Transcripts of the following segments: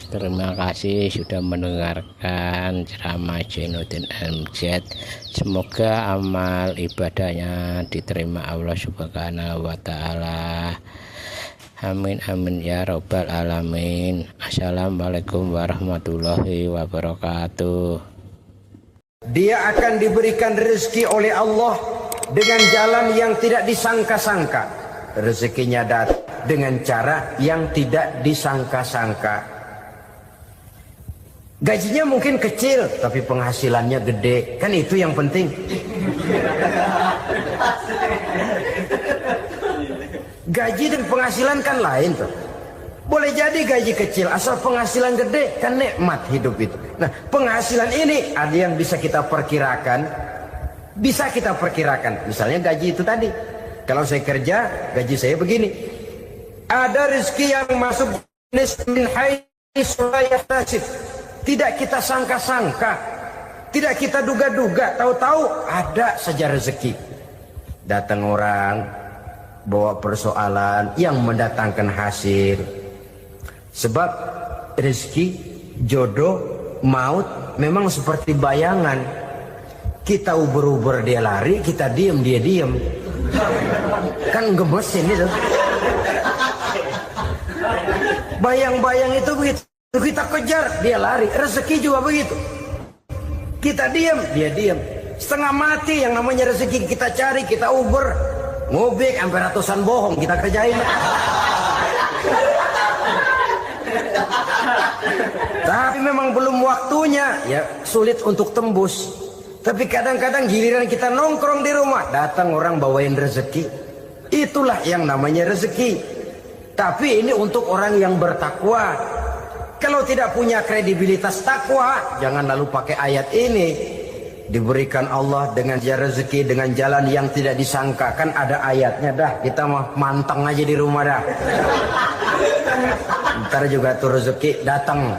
Terima kasih sudah mendengarkan ceramah Jainuddin MZ. Semoga amal ibadahnya diterima Allah Subhanahu wa Ta'ala. Amin amin ya robbal alamin. Assalamualaikum warahmatullahi wabarakatuh. Dia akan diberikan rezeki oleh Allah dengan jalan yang tidak disangka-sangka. Rezekinya datang dengan cara yang tidak disangka-sangka. Gajinya mungkin kecil, tapi penghasilannya gede. Kan itu yang penting. Gaji dan penghasilan kan lain tuh. Boleh jadi gaji kecil, asal penghasilan gede, kan nikmat hidup itu. Nah, penghasilan ini ada yang bisa kita perkirakan. Bisa kita perkirakan. Misalnya gaji itu tadi. Kalau saya kerja, gaji saya begini. Ada rezeki yang masuk min haitsu la yahtasib. Tidak kita sangka-sangka, tidak kita duga-duga, tahu-tahu ada saja rezeki. Datang orang bawa persoalan yang mendatangkan hasil. Sebab rezeki, jodoh, maut memang seperti bayangan. Kita uber-uber dia lari, kita diem dia diem. Kan gemes ini tuh. Bayang-bayang itu begitu. Kita kejar, dia lari. Rezeki juga begitu. Kita diam, dia diam. Setengah mati yang namanya rezeki kita cari, kita uber. Ngobek sampai ratusan bohong kita kerjain. Tapi memang belum waktunya, ya sulit untuk tembus. Tapi kadang-kadang giliran kita nongkrong di rumah, datang orang bawain rezeki. Itulah yang namanya rezeki. Tapi ini untuk orang yang bertakwa. Kalau tidak punya kredibilitas takwa, jangan lalu pakai ayat ini. Diberikan Allah dengan rezeki dengan jalan yang tidak disangka. Kan ada ayatnya dah, kita mah manteng aja di rumah dah. Ntar juga tuh rezeki datang.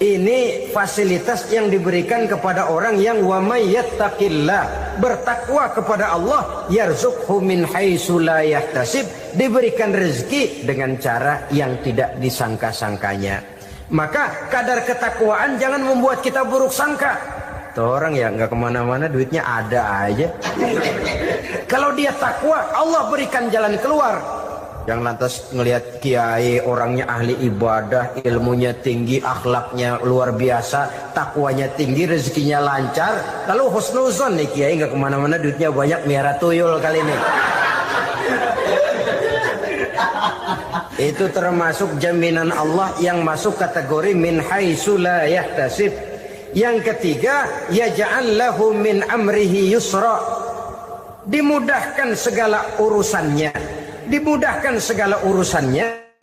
Ini fasilitas yang diberikan kepada orang yang wa may yattaqillah, bertakwa kepada Allah, yarzuqhu min haitsu la yahtasib, diberikan rezeki dengan cara yang tidak disangka-sangkanya. Maka kadar ketakwaan jangan membuat kita buruk sangka. Tuh orang ya nggak kemana-mana, duitnya ada aja. Kalau dia takwa, Allah berikan jalan keluar. Yang lantas ngelihat kiai orangnya ahli ibadah, ilmunya tinggi, akhlaknya luar biasa, takwanya tinggi, rezekinya lancar, lalu husnuzon nih kiai nggak kemana-mana, duitnya banyak, miara tuyul kali ini. Itu termasuk jaminan Allah yang masuk kategori min haitsu la yahtasib. Yang ketiga, yaj'al lahu min amrihi yusra, dimudahkan segala urusannya. Dimudahkan segala urusannya.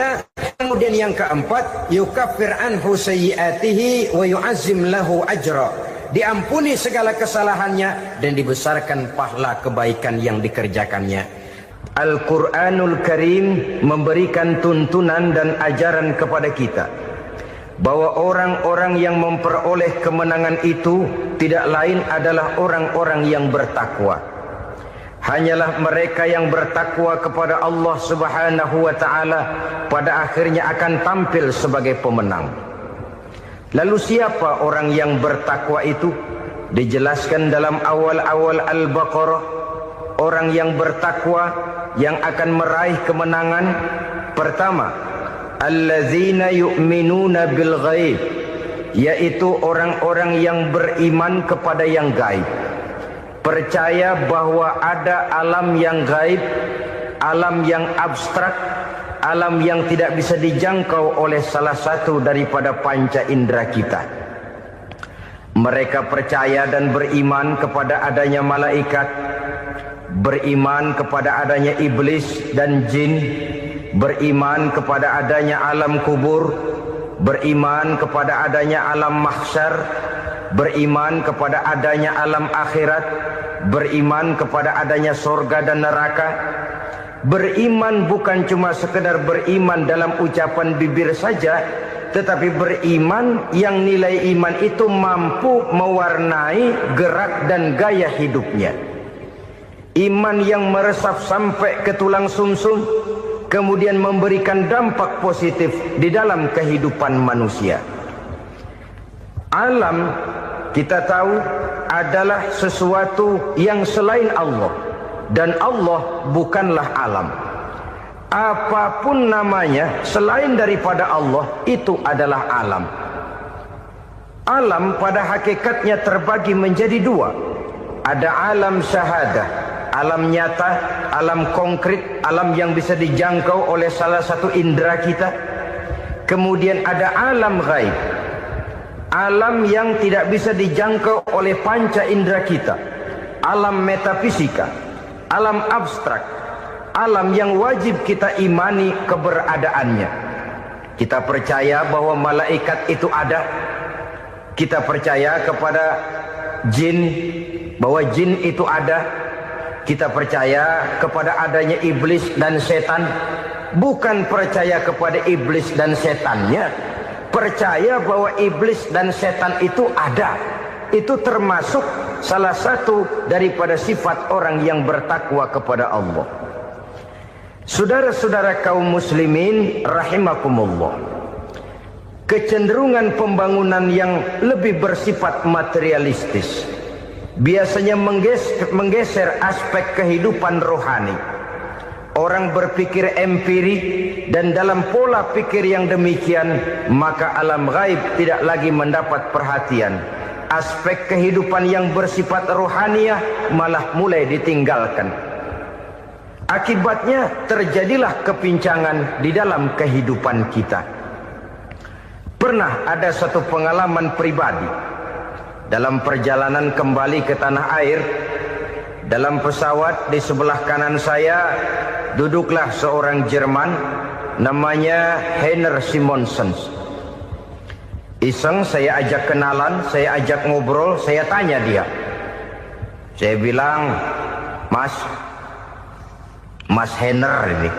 Kemudian yang keempat, yukaffir anhu sayyiatihi wa yu'azzim lahu ajra, diampuni segala kesalahannya dan dibesarkan pahala kebaikan yang dikerjakannya. Al-Quranul Karim memberikan tuntunan dan ajaran kepada kita bahwa orang-orang yang memperoleh kemenangan itu tidak lain adalah orang-orang yang bertakwa. Hanyalah mereka yang bertakwa kepada Allah Subhanahu wa Ta'ala pada akhirnya akan tampil sebagai pemenang. Lalu siapa orang yang bertakwa itu? Dijelaskan dalam awal-awal Al-Baqarah. Orang yang bertakwa yang akan meraih kemenangan, pertama, allazina yu'minuna bil ghaib, yaitu orang-orang yang beriman kepada yang gaib. Percaya bahwa ada alam yang gaib, alam yang abstrak, alam yang tidak bisa dijangkau oleh salah satu daripada panca indera kita. Mereka percaya dan beriman kepada adanya malaikat, beriman kepada adanya iblis dan jin, beriman kepada adanya alam kubur, beriman kepada adanya alam mahsyar, beriman kepada adanya alam akhirat, beriman kepada adanya sorga dan neraka. Beriman bukan cuma sekedar beriman dalam ucapan bibir saja, tetapi beriman yang nilai iman itu mampu mewarnai gerak dan gaya hidupnya. Iman yang meresap sampai ke tulang sumsum, kemudian memberikan dampak positif di dalam kehidupan manusia. Alam kita tahu adalah sesuatu yang selain Allah, dan Allah bukanlah alam. Apapun namanya selain daripada Allah itu adalah alam. Alam pada hakikatnya terbagi menjadi dua. Ada alam syahadah, alam nyata, alam konkret, alam yang bisa dijangkau oleh salah satu indera kita. Kemudian ada alam ghaib, alam yang tidak bisa dijangkau oleh panca indera kita, alam metafisika, alam abstrak, alam yang wajib kita imani keberadaannya. Kita percaya bahwa malaikat itu ada. Kita percaya kepada jin, bahwa jin itu ada. Kita percaya kepada adanya iblis dan setan. Bukan percaya kepada iblis dan setannya, percaya bahwa iblis dan setan itu ada. Itu termasuk salah satu daripada sifat orang yang bertakwa kepada Allah. Saudara-saudara kaum muslimin rahimakumullah, kecenderungan pembangunan yang lebih bersifat materialistis biasanya menggeser aspek kehidupan rohani. Orang berpikir empiri, dan dalam pola pikir yang demikian maka alam gaib tidak lagi mendapat perhatian. Aspek kehidupan yang bersifat rohaniah malah mulai ditinggalkan. Akibatnya terjadilah kepincangan di dalam kehidupan kita. Pernah ada satu pengalaman pribadi. Dalam perjalanan kembali ke tanah air, dalam pesawat di sebelah kanan saya duduklah seorang Jerman namanya Heiner Simonsen. Iseng saya ajak kenalan, saya ajak ngobrol, saya tanya dia. Saya bilang, Mas Heiner ini,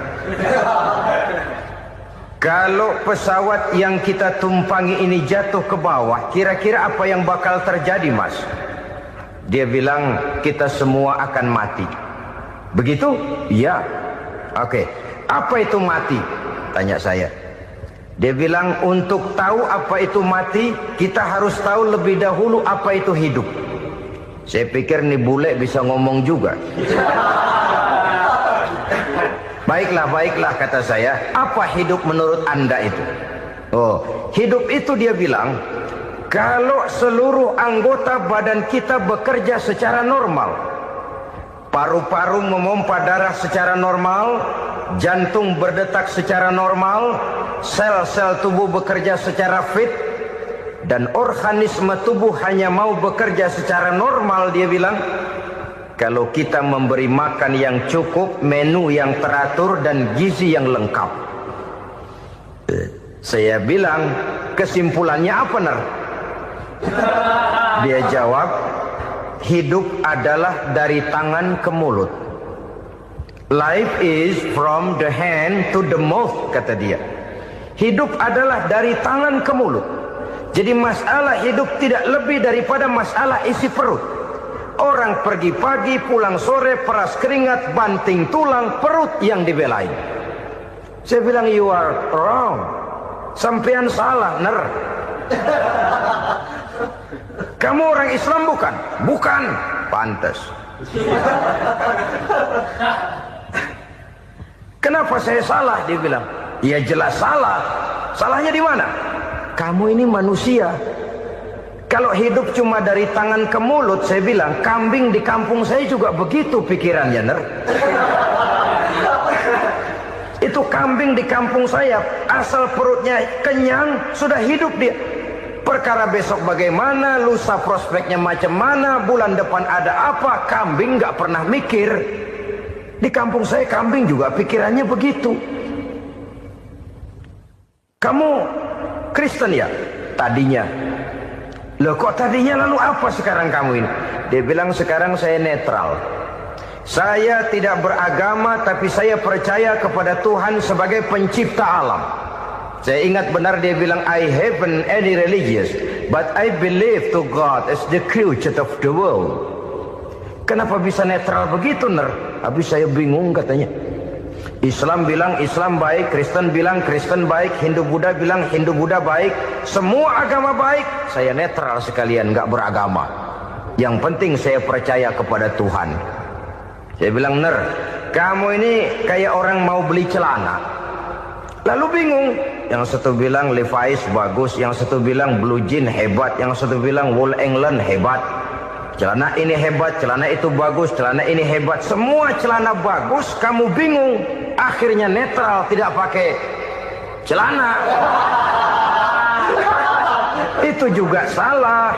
kalau pesawat yang kita tumpangi ini jatuh ke bawah, kira-kira apa yang bakal terjadi, Mas? Dia bilang, kita semua akan mati. Begitu? Iya. Oke. Apa itu mati? Tanya saya. Dia bilang, untuk tahu apa itu mati, kita harus tahu lebih dahulu apa itu hidup. Saya pikir nih bule bisa ngomong juga. Baiklah, kata saya. Apa hidup menurut Anda itu? Oh, hidup itu dia bilang, kalau seluruh anggota badan kita bekerja secara normal, paru-paru memompa darah secara normal, jantung berdetak secara normal, sel-sel tubuh bekerja secara fit, dan organisme tubuh hanya mau bekerja secara normal, dia bilang, kalau kita memberi makan yang cukup, menu yang teratur, dan gizi yang lengkap. Saya bilang, kesimpulannya apa, Ner? Dia jawab, hidup adalah dari tangan ke mulut. Life is from the hand to the mouth, kata dia. Hidup adalah dari tangan ke mulut. Jadi masalah hidup tidak lebih daripada masalah isi perut. Orang pergi pagi, pulang sore, peras keringat, banting tulang, perut yang dibelain. Saya bilang, you are wrong. Sampean salah, Ner. Kamu orang Islam bukan? Bukan. Pantes. Kenapa saya salah? Dia bilang, ya jelas salah. Salahnya di mana? Kamu ini manusia. Kalau hidup cuma dari tangan ke mulut, saya bilang, kambing di kampung saya juga begitu pikirannya, Ner. Itu kambing di kampung saya, asal perutnya kenyang, sudah hidup dia. Perkara besok bagaimana, lusa prospeknya macam mana, bulan depan ada apa, kambing nggak pernah mikir. Di kampung saya kambing juga pikirannya begitu. Kamu Kristen ya? Tadinya. Loh kok tadinya, lalu apa sekarang kamu ini? Dia bilang, sekarang saya netral. Saya tidak beragama, tapi saya percaya kepada Tuhan sebagai pencipta alam. Saya ingat benar dia bilang, I haven't any religious, but I believe to God as the creator of the world. Kenapa bisa netral begitu, Ner? Habis saya bingung katanya. Islam bilang Islam baik, Kristen bilang Kristen baik, Hindu Buddha bilang Hindu Buddha baik, semua agama baik. Saya netral sekalian, nggak beragama. Yang penting saya percaya kepada Tuhan. Saya bilang, Ner, kamu ini kayak orang mau beli celana, lalu bingung. Yang satu bilang Levi's bagus, yang satu bilang Blue Jean hebat, yang satu bilang Wool England hebat. Celana ini hebat, celana itu bagus, celana ini hebat. Semua celana bagus, kamu bingung. Akhirnya netral, tidak pakai celana. Itu juga salah.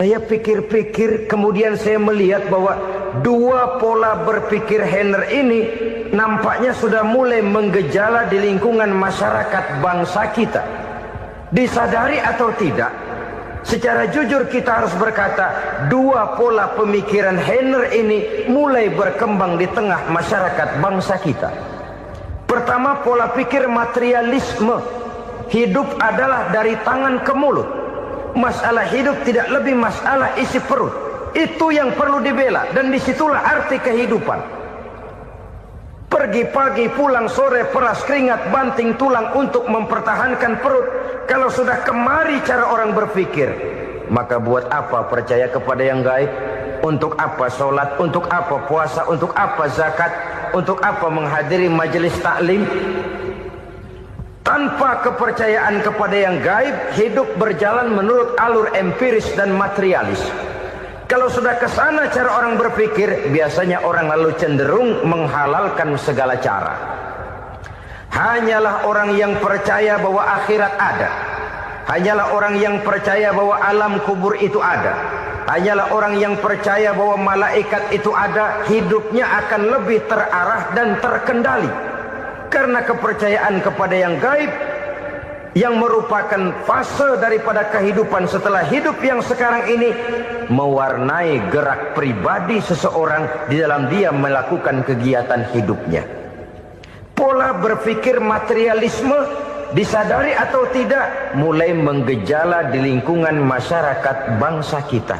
Saya pikir-pikir, kemudian saya melihat bahwa dua pola berpikir Henner ini nampaknya sudah mulai menggejala di lingkungan masyarakat bangsa kita. Disadari atau tidak, secara jujur kita harus berkata, dua pola pemikiran Henner ini mulai berkembang di tengah masyarakat bangsa kita. Pertama, pola pikir materialisme. Hidup adalah dari tangan ke mulut. Masalah hidup tidak lebih masalah isi perut. Itu yang perlu dibela, dan disitulah arti kehidupan. Pergi pagi, pulang sore, peras keringat, banting tulang untuk mempertahankan perut. Kalau sudah kemari cara orang berpikir, maka buat apa percaya kepada yang gaib? Untuk apa sholat? Untuk apa puasa? Untuk apa zakat? Untuk apa menghadiri majelis taklim? Tanpa kepercayaan kepada yang gaib, hidup berjalan menurut alur empiris dan materialis. Kalau sudah ke sana cara orang berpikir, biasanya orang lalu cenderung menghalalkan segala cara. Hanyalah orang yang percaya bahwa akhirat ada. Hanyalah orang yang percaya bahwa alam kubur itu ada. Hanyalah orang yang percaya bahwa malaikat itu ada. Hidupnya akan lebih terarah dan terkendali. Karena kepercayaan kepada yang gaib, yang merupakan fase daripada kehidupan setelah hidup yang sekarang ini, mewarnai gerak pribadi seseorang di dalam dia melakukan kegiatan hidupnya. Pola berpikir materialisme, disadari atau tidak, mulai menggejala di lingkungan masyarakat bangsa kita.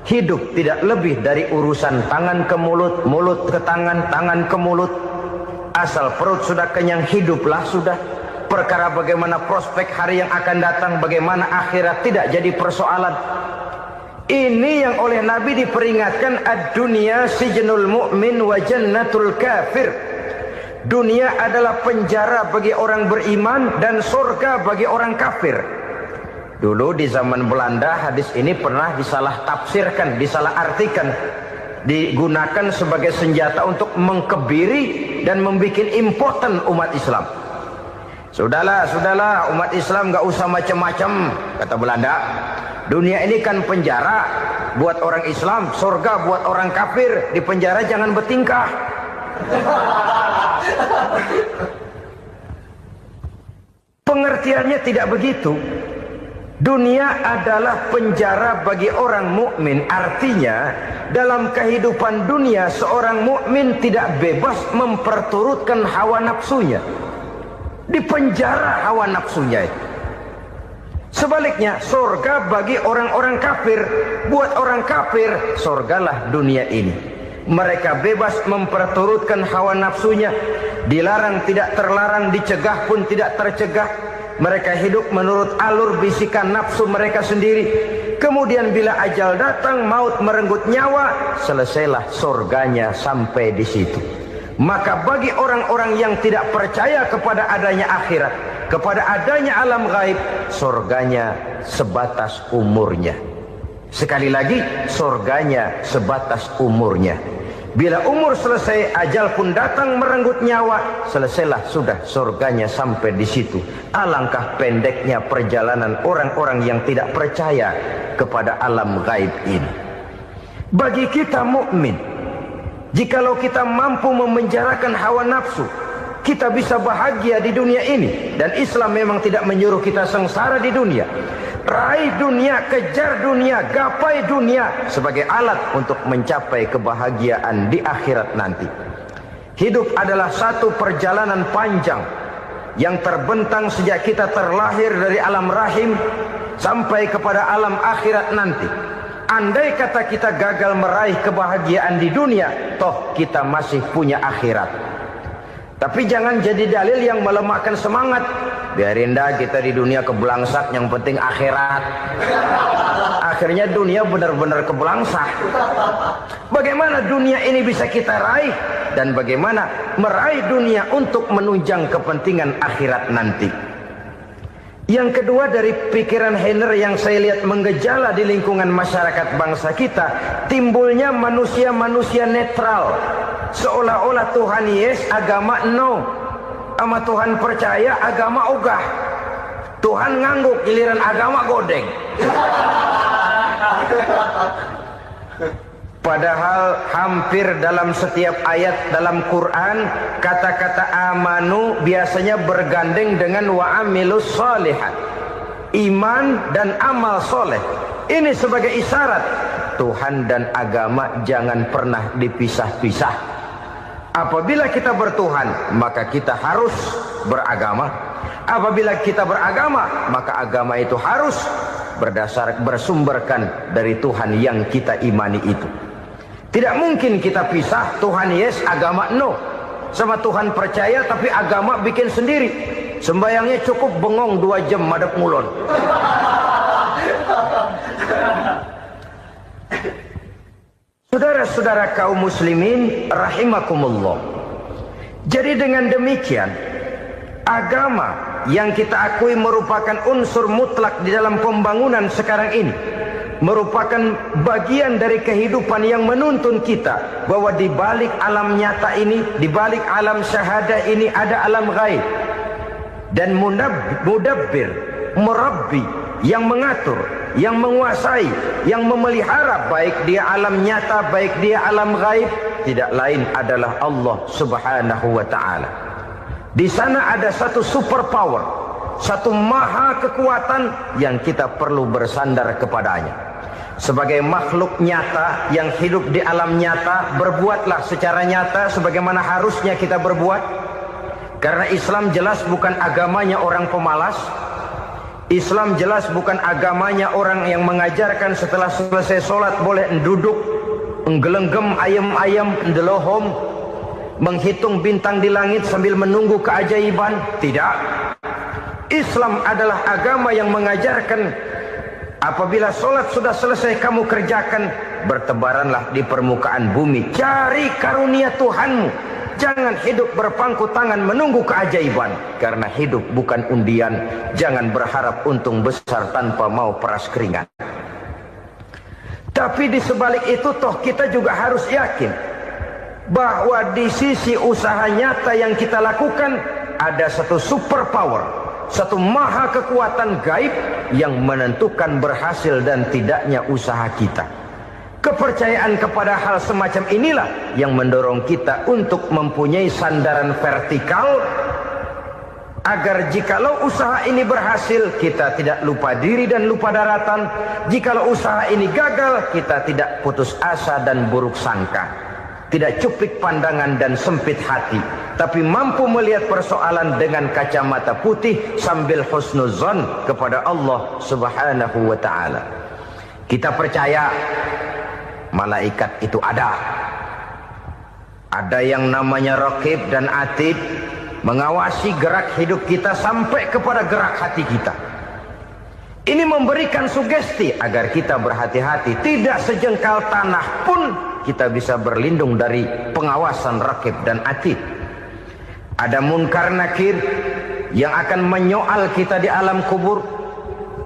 Hidup tidak lebih dari urusan tangan ke mulut, mulut ke tangan, tangan ke mulut. Asal perut sudah kenyang, hiduplah sudah. Perkara bagaimana prospek hari yang akan datang, bagaimana akhirat, tidak jadi persoalan. Ini yang oleh Nabi diperingatkan, ad-dunya sijnul mu'min wa jannatul kafir. Dunia adalah penjara bagi orang beriman dan surga bagi orang kafir. Dulu di zaman Belanda hadis ini pernah disalah tafsirkan, disalah artikan, digunakan sebagai senjata untuk mengkebiri dan membuat impoten umat Islam. Sudahlah, umat Islam gak usah macam-macam, kata Belanda. Dunia ini kan penjara buat orang Islam, surga buat orang kafir. Di penjara jangan bertingkah. Pengertiannya tidak begitu. Dunia adalah penjara bagi orang mukmin. Artinya dalam kehidupan dunia seorang mukmin tidak bebas memperturutkan hawa nafsunya. Di penjara hawa nafsunya. Sebaliknya, surga bagi orang-orang kafir. Buat orang kafir, surgalah dunia ini. Mereka bebas memperturutkan hawa nafsunya. Dilarang tidak terlarang, dicegah pun tidak tercegah. Mereka hidup menurut alur bisikan nafsu mereka sendiri. Kemudian bila ajal datang, maut merenggut nyawa, selesailah surganya sampai di situ. Maka bagi orang-orang yang tidak percaya kepada adanya akhirat, kepada adanya alam gaib, surganya sebatas umurnya. Sekali lagi, surganya sebatas umurnya. Bila umur selesai, ajal pun datang merenggut nyawa, selesailah sudah surganya sampai di situ. Alangkah pendeknya perjalanan orang-orang yang tidak percaya kepada alam gaib ini. Bagi kita mukmin, jikalau kita mampu memenjarakan hawa nafsu, kita bisa bahagia di dunia ini. Dan Islam memang tidak menyuruh kita sengsara di dunia. Raih dunia, kejar dunia, gapai dunia sebagai alat untuk mencapai kebahagiaan di akhirat nanti. Hidup adalah satu perjalanan panjang yang terbentang sejak kita terlahir dari alam rahim sampai kepada alam akhirat nanti. Andai kata kita gagal meraih kebahagiaan di dunia, toh kita masih punya akhirat. Tapi jangan jadi dalil yang melemahkan semangat. Biarin dah kita di dunia kebelangsak, yang penting akhirat. Akhirnya dunia benar-benar kebelangsak. Bagaimana dunia ini bisa kita raih? Dan bagaimana meraih dunia untuk menunjang kepentingan akhirat nanti? Yang kedua, dari pikiran Heiner yang saya lihat menggejala di lingkungan masyarakat bangsa kita, timbulnya manusia-manusia netral. Seolah-olah Tuhan yes, agama no. Sama Tuhan percaya, agama ogah. Tuhan ngangguk, giliran agama godeng. Padahal hampir dalam setiap ayat dalam Quran, kata-kata amanu biasanya bergandeng dengan wa amilus sholihat. Iman dan amal soleh. Ini sebagai isyarat Tuhan dan agama jangan pernah dipisah-pisah. Apabila kita bertuhan, maka kita harus beragama. Apabila kita beragama, maka agama itu harus bersumberkan dari Tuhan yang kita imani itu. Tidak mungkin kita pisah, Tuhan yes, agama no. Sama Tuhan percaya tapi agama bikin sendiri. Sembayangnya cukup bengong 2 jam madep ngulon. Saudara-saudara kaum muslimin rahimakumullah. Jadi dengan demikian, agama yang kita akui merupakan unsur mutlak di dalam pembangunan sekarang ini, merupakan bagian dari kehidupan yang menuntun kita bahwa di balik alam nyata ini, di balik alam syahada ini ada alam gaib. Dan mudabbir, murabbi, yang mengatur, yang menguasai, yang memelihara baik dia alam nyata, baik dia alam gaib, tidak lain adalah Allah Subhanahu wa taala. Di sana ada satu super power, satu maha kekuatan yang kita perlu bersandar kepadanya. Sebagai makhluk nyata yang hidup di alam nyata, berbuatlah secara nyata sebagaimana harusnya kita berbuat. Karena Islam jelas bukan agamanya orang pemalas. Islam jelas bukan agamanya orang yang mengajarkan setelah selesai sholat boleh duduk, nggelenggem ayam-ayam, ndelohom, menghitung bintang di langit sambil menunggu keajaiban. Tidak. Islam adalah agama yang mengajarkan apabila sholat sudah selesai kamu kerjakan, bertebaranlah di permukaan bumi, cari karunia Tuhanmu. Jangan hidup berpangku tangan menunggu keajaiban. Karena hidup bukan undian. Jangan berharap untung besar tanpa mau peras keringat. Tapi di sebalik itu toh kita juga harus yakin bahwa di sisi usaha nyata yang kita lakukan ada satu super power, satu maha kekuatan gaib yang menentukan berhasil dan tidaknya usaha kita. Kepercayaan kepada hal semacam inilah yang mendorong kita untuk mempunyai sandaran vertikal, agar jikalau usaha ini berhasil, kita tidak lupa diri dan lupa daratan. Jikalau usaha ini gagal, kita tidak putus asa dan buruk sangka, tidak cuplik pandangan dan sempit hati, tapi mampu melihat persoalan dengan kacamata putih sambil husnuzon kepada Allah Subhanahu wa ta'ala. Kita percaya malaikat itu ada. Ada yang namanya raqib dan atid, mengawasi gerak hidup kita sampai kepada gerak hati kita. Ini memberikan sugesti agar kita berhati-hati. Tidak sejengkal tanah pun kita bisa berlindung dari pengawasan raqib dan atid. Ada munkar nakir yang akan menyoal kita di alam kubur.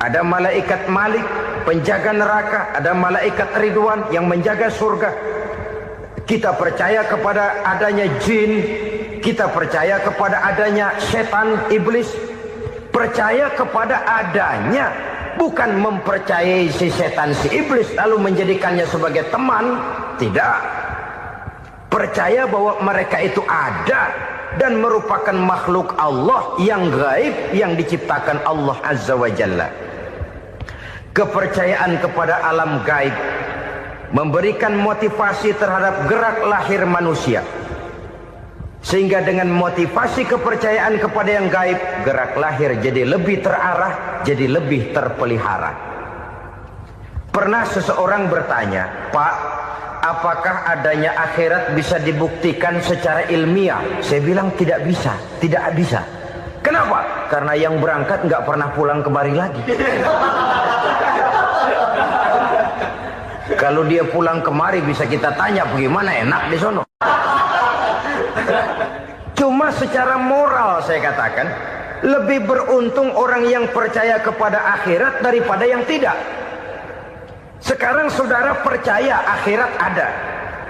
Ada malaikat Malik, penjaga neraka. Ada malaikat Ridwan yang menjaga surga. Kita percaya kepada adanya jin. Kita percaya kepada adanya setan, iblis. Percaya kepada adanya, bukan mempercayai si setan, si iblis lalu menjadikannya sebagai teman. Tidak. Percaya bahwa mereka itu ada dan merupakan makhluk Allah yang gaib yang diciptakan Allah Azza wa Jalla. Kepercayaan kepada alam gaib memberikan motivasi terhadap gerak lahir manusia, sehingga dengan motivasi kepercayaan kepada yang gaib, gerak lahir jadi lebih terarah, jadi lebih terpelihara. Pernah seseorang bertanya, Pak, apakah adanya akhirat bisa dibuktikan secara ilmiah? Saya bilang tidak bisa, tidak bisa. Kenapa? Karena yang berangkat nggak pernah pulang kembali lagi. Kalau dia pulang kemari bisa kita tanya bagaimana enak di sono. Cuma secara moral saya katakan, lebih beruntung orang yang percaya kepada akhirat daripada yang tidak. Sekarang saudara percaya akhirat ada,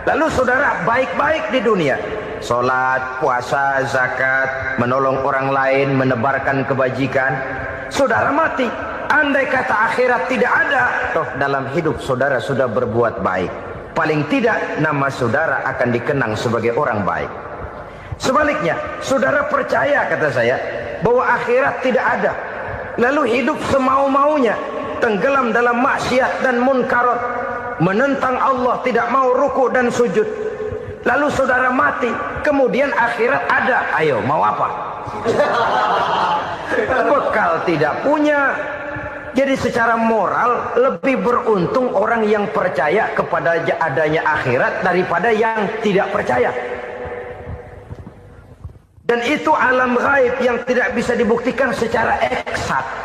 lalu saudara baik-baik di dunia, sholat, puasa, zakat, menolong orang lain, menebarkan kebajikan. Saudara mati, andai kata akhirat tidak ada, toh dalam hidup saudara sudah berbuat baik, paling tidak nama saudara akan dikenang sebagai orang baik. Sebaliknya, saudara percaya, kata saya, bahwa akhirat tidak ada, lalu hidup semau-maunya, tenggelam dalam maksiat dan munkarat, menentang Allah, tidak mau ruku dan sujud. Lalu saudara mati, kemudian akhirat ada. Ayo, mau apa? Bekal tidak punya. Jadi secara moral lebih beruntung orang yang percaya kepada adanya akhirat daripada yang tidak percaya. Dan itu alam gaib yang tidak bisa dibuktikan secara eksat.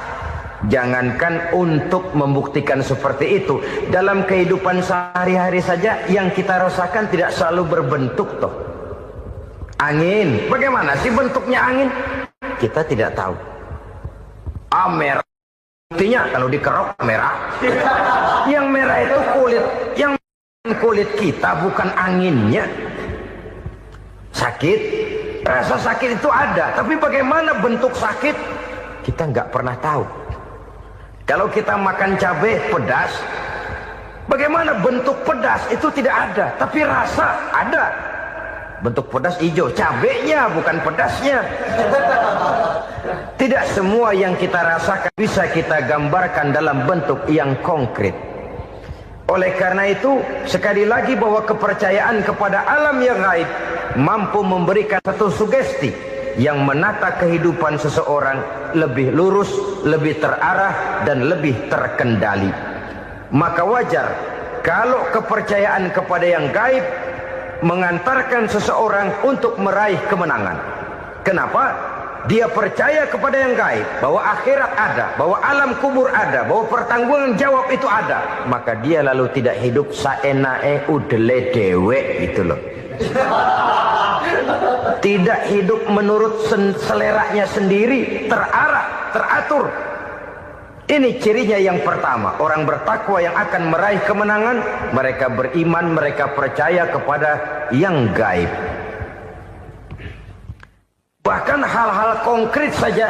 Jangankan untuk membuktikan seperti itu, dalam kehidupan sehari-hari saja yang kita rasakan tidak selalu berbentuk toh. Angin, bagaimana sih bentuknya angin? Kita tidak tahu. Merah, buktinya kalau dikerok merah. Yang merah itu kulit, yang kulit kita bukan anginnya. Sakit, rasa sakit itu ada, tapi bagaimana bentuk sakit? Kita nggak pernah tahu. Kalau kita makan cabai pedas, bagaimana bentuk pedas itu tidak ada, tapi rasa ada. Bentuk pedas hijau, cabainya bukan pedasnya. Tidak semua yang kita rasakan bisa kita gambarkan dalam bentuk yang konkret. Oleh karena itu, sekali lagi bahwa kepercayaan kepada alam yang gaib mampu memberikan satu sugesti yang menata kehidupan seseorang lebih lurus, lebih terarah, dan lebih terkendali. Maka wajar kalau kepercayaan kepada yang gaib mengantarkan seseorang untuk meraih kemenangan. Kenapa? Dia percaya kepada yang gaib, bahwa akhirat ada, bahwa alam kubur ada, bahwa pertanggungan jawab itu ada. Maka dia lalu tidak hidup saenae udele dewe gitu loh. Tidak hidup menurut seleranya sendiri, terarah, teratur. Ini cirinya yang pertama. Orang bertakwa yang akan meraih kemenangan, mereka beriman, mereka percaya kepada yang gaib. Bahkan hal-hal konkret saja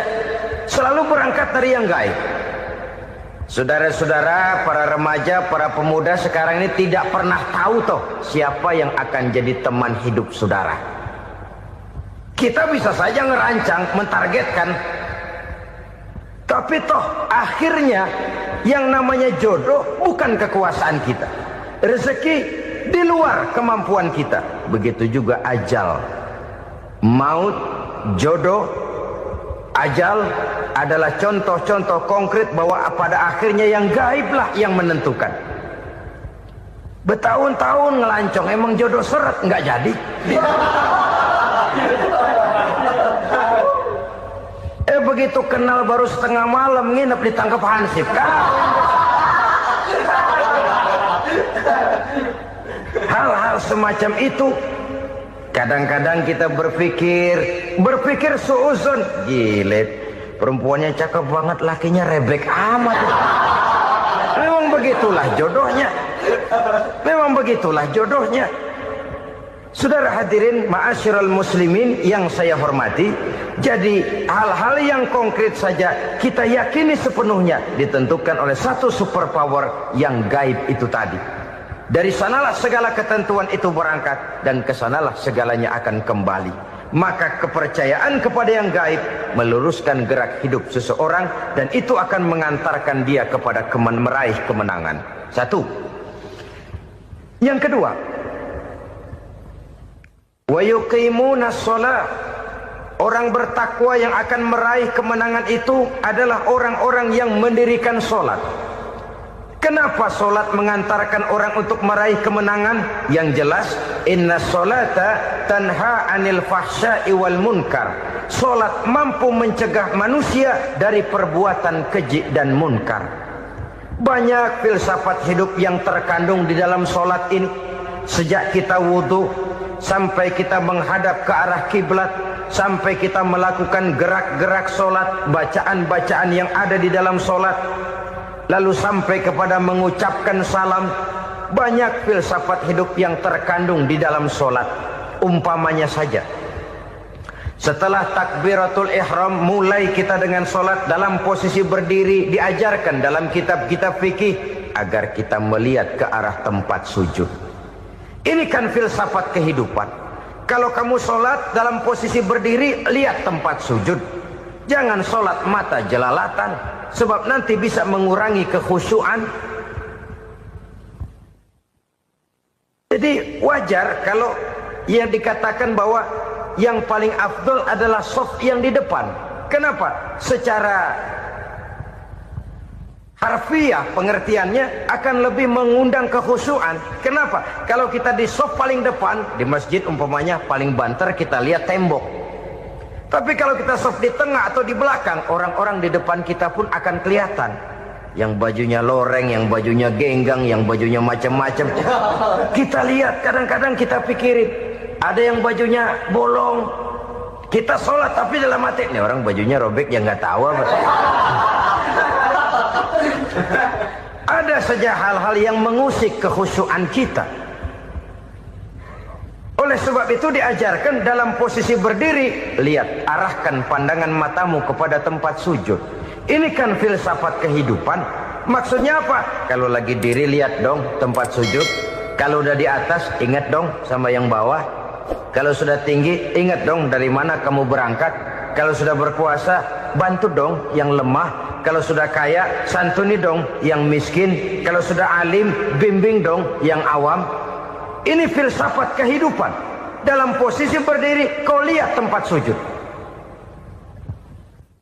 selalu berangkat dari yang gaib. Saudara-saudara, para remaja, para pemuda sekarang ini tidak pernah tahu toh siapa yang akan jadi teman hidup saudara. Kita bisa saja ngerancang, mentargetkan, tapi toh akhirnya yang namanya jodoh bukan kekuasaan kita. Rezeki di luar kemampuan kita. Begitu juga ajal. Maut, jodoh, ajal adalah contoh-contoh konkret bahwa pada akhirnya yang gaiblah yang menentukan. Bertahun-tahun ngelancong, emang jodoh seret, nggak jadi. Begitu kenal baru setengah malam nginep ditangkap hansip kan. Hal-hal semacam itu kadang-kadang kita berpikir suuzon, gile, perempuannya cakep banget, lakinya rebek amat. Memang begitulah jodohnya. Memang begitulah jodohnya. Saudara hadirin ma'asyiral muslimin yang saya hormati, jadi hal-hal yang konkret saja kita yakini sepenuhnya ditentukan oleh satu superpower yang gaib itu tadi. Dari sanalah segala ketentuan itu berangkat dan kesanalah segalanya akan kembali. Maka kepercayaan kepada yang gaib meluruskan gerak hidup seseorang dan itu akan mengantarkan dia kepada meraih kemenangan. Satu. Yang kedua, wa yuqimuna shalah. Orang bertakwa yang akan meraih kemenangan itu adalah orang-orang yang mendirikan sholat. Kenapa solat mengantarkan orang untuk meraih kemenangan? Yang jelas, inna solata tanha anil fahsya'i wal munkar. Solat mampu mencegah manusia dari perbuatan keji dan munkar. Banyak filsafat hidup yang terkandung di dalam solat ini. Sejak kita wudhu, sampai kita menghadap ke arah kiblat, sampai kita melakukan gerak-gerak solat, bacaan-bacaan yang ada di dalam solat, lalu sampai kepada mengucapkan salam. Banyak filsafat hidup yang terkandung di dalam solat. Umpamanya saja, setelah takbiratul ihram, mulai kita dengan solat dalam posisi berdiri. Diajarkan dalam kitab-kitab fikih agar kita melihat ke arah tempat sujud. Ini kan filsafat kehidupan. Kalau kamu solat dalam posisi berdiri, lihat tempat sujud. Jangan solat mata jelalatan, sebab nanti bisa mengurangi kekhusyuan. Jadi wajar kalau yang dikatakan bahwa yang paling afdol adalah shaf yang di depan. Kenapa? Secara harfiah pengertiannya akan lebih mengundang kekhusyuan. Kenapa? Kalau kita di shaf paling depan, di masjid umpamanya paling banter kita lihat tembok. Tapi kalau kita shaf di tengah atau di belakang, orang-orang di depan kita pun akan kelihatan. Yang bajunya loreng, yang bajunya genggang, yang bajunya macam-macam. Kita lihat, kadang-kadang kita pikirin, ada yang bajunya bolong. Kita sholat tapi dalam hati, nih orang bajunya robek yang nggak tahu apa. Ada saja hal-hal yang mengusik kekhusyuan kita. Oleh sebab itu diajarkan dalam posisi berdiri, lihat, arahkan pandangan matamu kepada tempat sujud. Ini kan filsafat kehidupan. Maksudnya apa? Kalau lagi diri, lihat dong tempat sujud. Kalau udah di atas, ingat dong sama yang bawah. Kalau sudah tinggi, ingat dong dari mana kamu berangkat. Kalau sudah berkuasa, bantu dong yang lemah. Kalau sudah kaya, santuni dong yang miskin. Kalau sudah alim, bimbing dong yang awam. Ini filsafat kehidupan. Dalam posisi berdiri, kau lihat tempat sujud.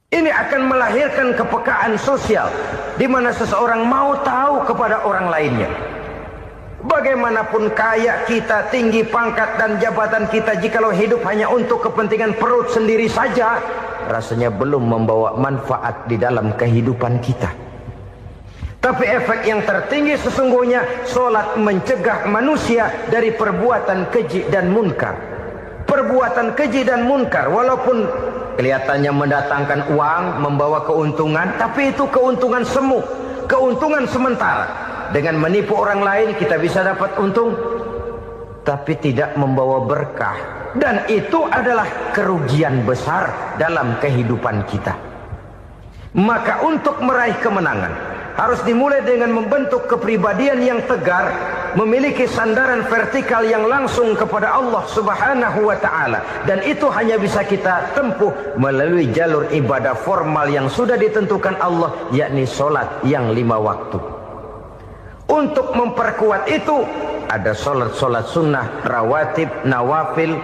Ini akan melahirkan kepekaan sosial, di mana seseorang mau tahu kepada orang lainnya. Bagaimanapun kaya kita, tinggi pangkat dan jabatan kita, jikalau hidup hanya untuk kepentingan perut sendiri saja, rasanya belum membawa manfaat di dalam kehidupan kita. Tapi efek yang tertinggi sesungguhnya, solat mencegah manusia dari perbuatan keji dan munkar. Perbuatan keji dan munkar, walaupun kelihatannya mendatangkan uang, membawa keuntungan, tapi itu keuntungan semu, keuntungan sementara. Dengan menipu orang lain kita bisa dapat untung, tapi tidak membawa berkah. Dan itu adalah kerugian besar dalam kehidupan kita. Maka untuk meraih kemenangan, harus dimulai dengan membentuk kepribadian yang tegar, memiliki sandaran vertikal yang langsung kepada Allah Subhanahu wa ta'ala. Dan itu hanya bisa kita tempuh melalui jalur ibadah formal yang sudah ditentukan Allah, yakni solat yang 5 waktu. Untuk memperkuat itu, ada solat-solat sunnah, rawatib, nawafil,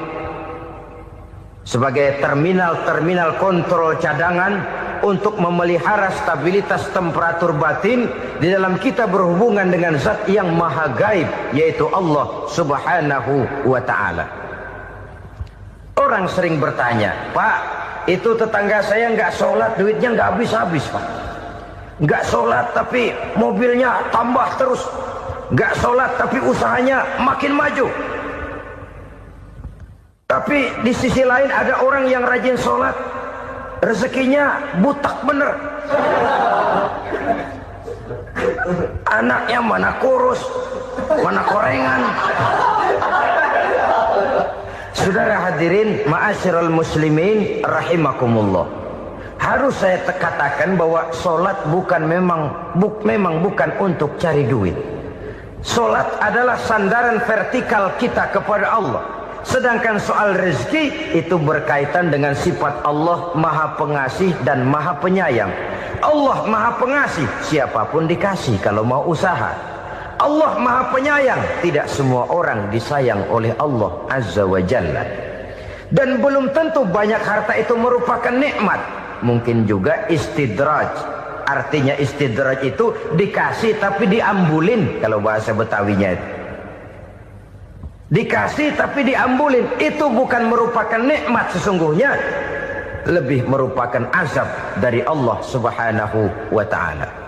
sebagai terminal-terminal kontrol cadangan untuk memelihara stabilitas temperatur batin di dalam kita berhubungan dengan zat yang maha gaib, yaitu Allah Subhanahu wa ta'ala. Orang sering bertanya, Pak, itu tetangga saya nggak sholat, duitnya nggak habis-habis, Pak. Nggak sholat tapi mobilnya tambah terus. Nggak sholat tapi usahanya makin maju. Tapi di sisi lain ada orang yang rajin sholat, rezekinya butak bener. Anaknya mana kurus, mana korengan. Saudara hadirin, ma'asyiral muslimin rahimakumullah. Harus saya katakan bahwa solat memang bukan untuk cari duit. Solat adalah sandaran vertikal kita kepada Allah. Sedangkan soal rezeki itu berkaitan dengan sifat Allah Maha Pengasih dan Maha Penyayang. Allah Maha Pengasih, siapapun dikasih kalau mau usaha. Allah Maha Penyayang, tidak semua orang disayang oleh Allah Azza wa Jalla. Dan belum tentu banyak harta itu merupakan nikmat. Mungkin juga istidraj, Artinya istidraj itu dikasih tapi diambulin, kalau bahasa Betawinya itu. Dikasih tapi diambulin, itu bukan merupakan nikmat sesungguhnya, lebih merupakan azab dari Allah Subhanahu wa ta'ala.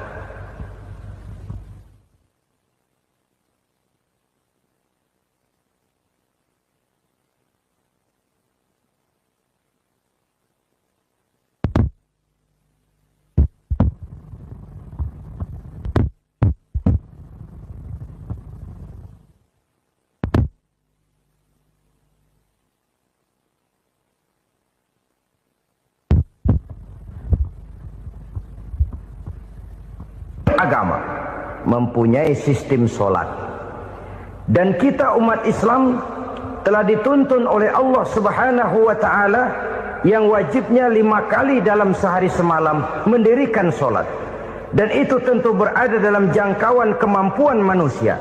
Agama mempunyai sistem solat, dan kita umat Islam telah dituntun oleh Allah Subhanahu wa ta'ala yang wajibnya 5 kali dalam sehari semalam mendirikan solat, dan itu tentu berada dalam jangkauan kemampuan manusia.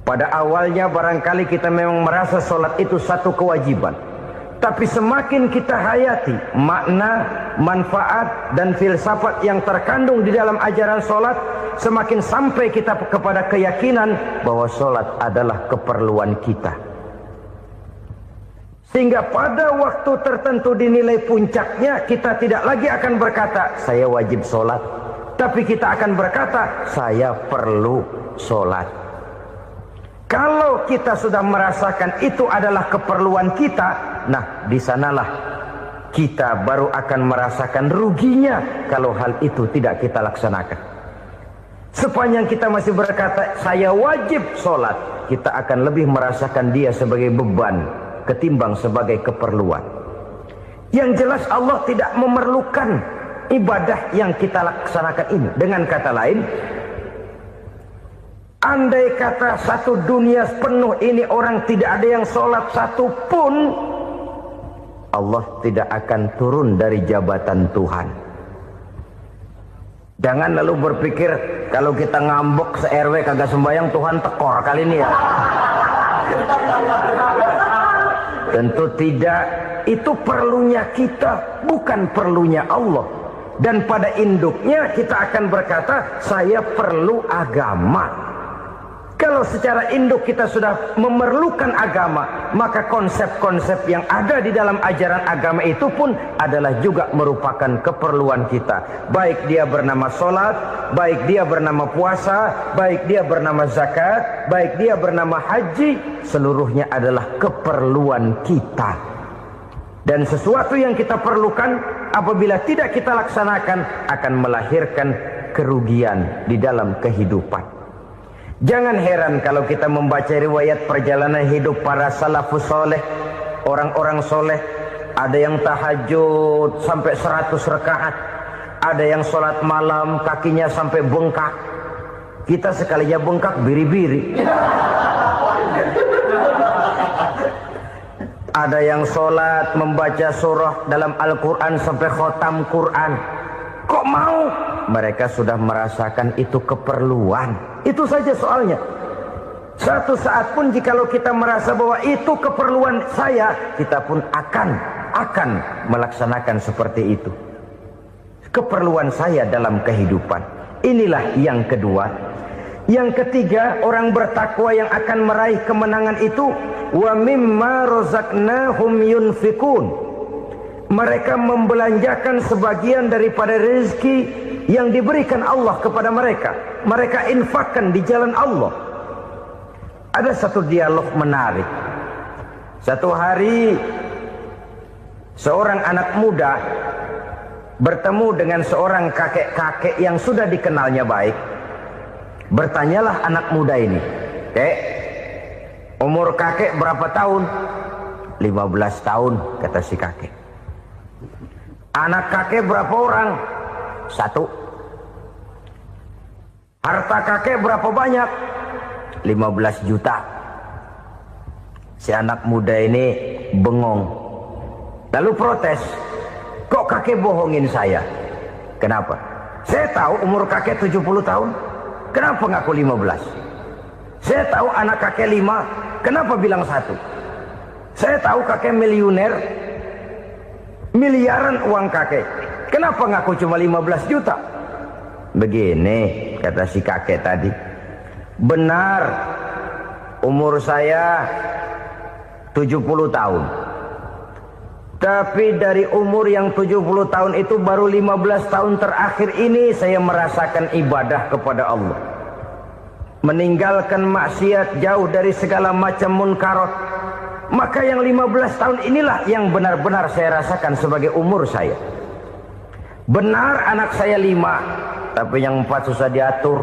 Pada awalnya barangkali kita memang merasa solat itu satu kewajiban, tapi semakin kita hayati makna, manfaat, dan filsafat yang terkandung di dalam ajaran solat, semakin sampai kita kepada keyakinan bahwa solat adalah keperluan kita. Sehingga pada waktu tertentu dinilai puncaknya, kita tidak lagi akan berkata, saya wajib solat, tapi kita akan berkata, saya perlu solat. Kalau kita sudah merasakan itu adalah keperluan kita, nah di sanalah kita baru akan merasakan ruginya kalau hal itu tidak kita laksanakan. Sepanjang kita masih berkata saya wajib sholat, kita akan lebih merasakan dia sebagai beban ketimbang sebagai keperluan. Yang jelas Allah tidak memerlukan ibadah yang kita laksanakan ini. Dengan kata lain, andai kata satu dunia penuh ini orang tidak ada yang sholat satu pun, Allah tidak akan turun dari jabatan Tuhan. Jangan lalu berpikir kalau kita ngambek se-RW kagak sembahyang Tuhan tekor kali ini ya. Tentu tidak. Itu perlunya kita, bukan perlunya Allah. Dan pada induknya kita akan berkata saya perlu agama. Kalau secara induk kita sudah memerlukan agama, maka konsep-konsep yang ada di dalam ajaran agama itu pun adalah juga merupakan keperluan kita. Baik dia bernama sholat, baik dia bernama puasa, baik dia bernama zakat, baik dia bernama haji, seluruhnya adalah keperluan kita. Dan sesuatu yang kita perlukan apabila tidak kita laksanakan akan melahirkan kerugian di dalam kehidupan. Jangan heran kalau kita membaca riwayat perjalanan hidup para salafus soleh, orang-orang soleh. Ada yang tahajud sampai 100 rakaat, ada yang sholat malam kakinya sampai bengkak. Kita sekalinya bengkak biri-biri. Ada yang sholat membaca surah dalam Al-Quran sampai khotam Quran. Kok mau? Mereka sudah merasakan itu keperluan. Itu saja soalnya. Satu saat pun jikalau kita merasa bahwa itu keperluan saya, kita pun akan melaksanakan seperti itu. Keperluan saya dalam kehidupan. Inilah yang kedua. Yang ketiga, orang bertakwa yang akan meraih kemenangan itu, wa mimma razaqnahum yunfikun. Mereka membelanjakan sebagian daripada rezeki yang diberikan Allah kepada mereka. Mereka infakkan di jalan Allah. Ada satu dialog menarik. Satu hari seorang anak muda bertemu dengan seorang kakek-kakek yang sudah dikenalnya baik. Bertanyalah anak muda ini, "Kek, umur kakek berapa tahun?" 15 tahun, kata si kakek. Anak kakek berapa orang? 1. Harta kakek berapa banyak? 15 juta. Si anak muda ini bengong. Lalu protes, "Kok kakek bohongin saya?" "Kenapa?" "Saya tahu umur kakek 70 tahun. Kenapa ngaku 15? Saya tahu anak kakek 5. Kenapa bilang 1? Saya tahu kakek miliuner, miliaran uang kakek. Kenapa ngaku cuma 15 juta? Begini kata si kakek tadi, benar umur saya 70 tahun. Tapi dari umur yang 70 tahun itu baru 15 tahun terakhir ini saya merasakan ibadah kepada Allah. Meninggalkan maksiat, jauh dari segala macam munkarat. Maka yang 15 tahun inilah yang benar-benar saya rasakan sebagai umur saya. Benar anak saya 5, tapi yang 4 susah diatur.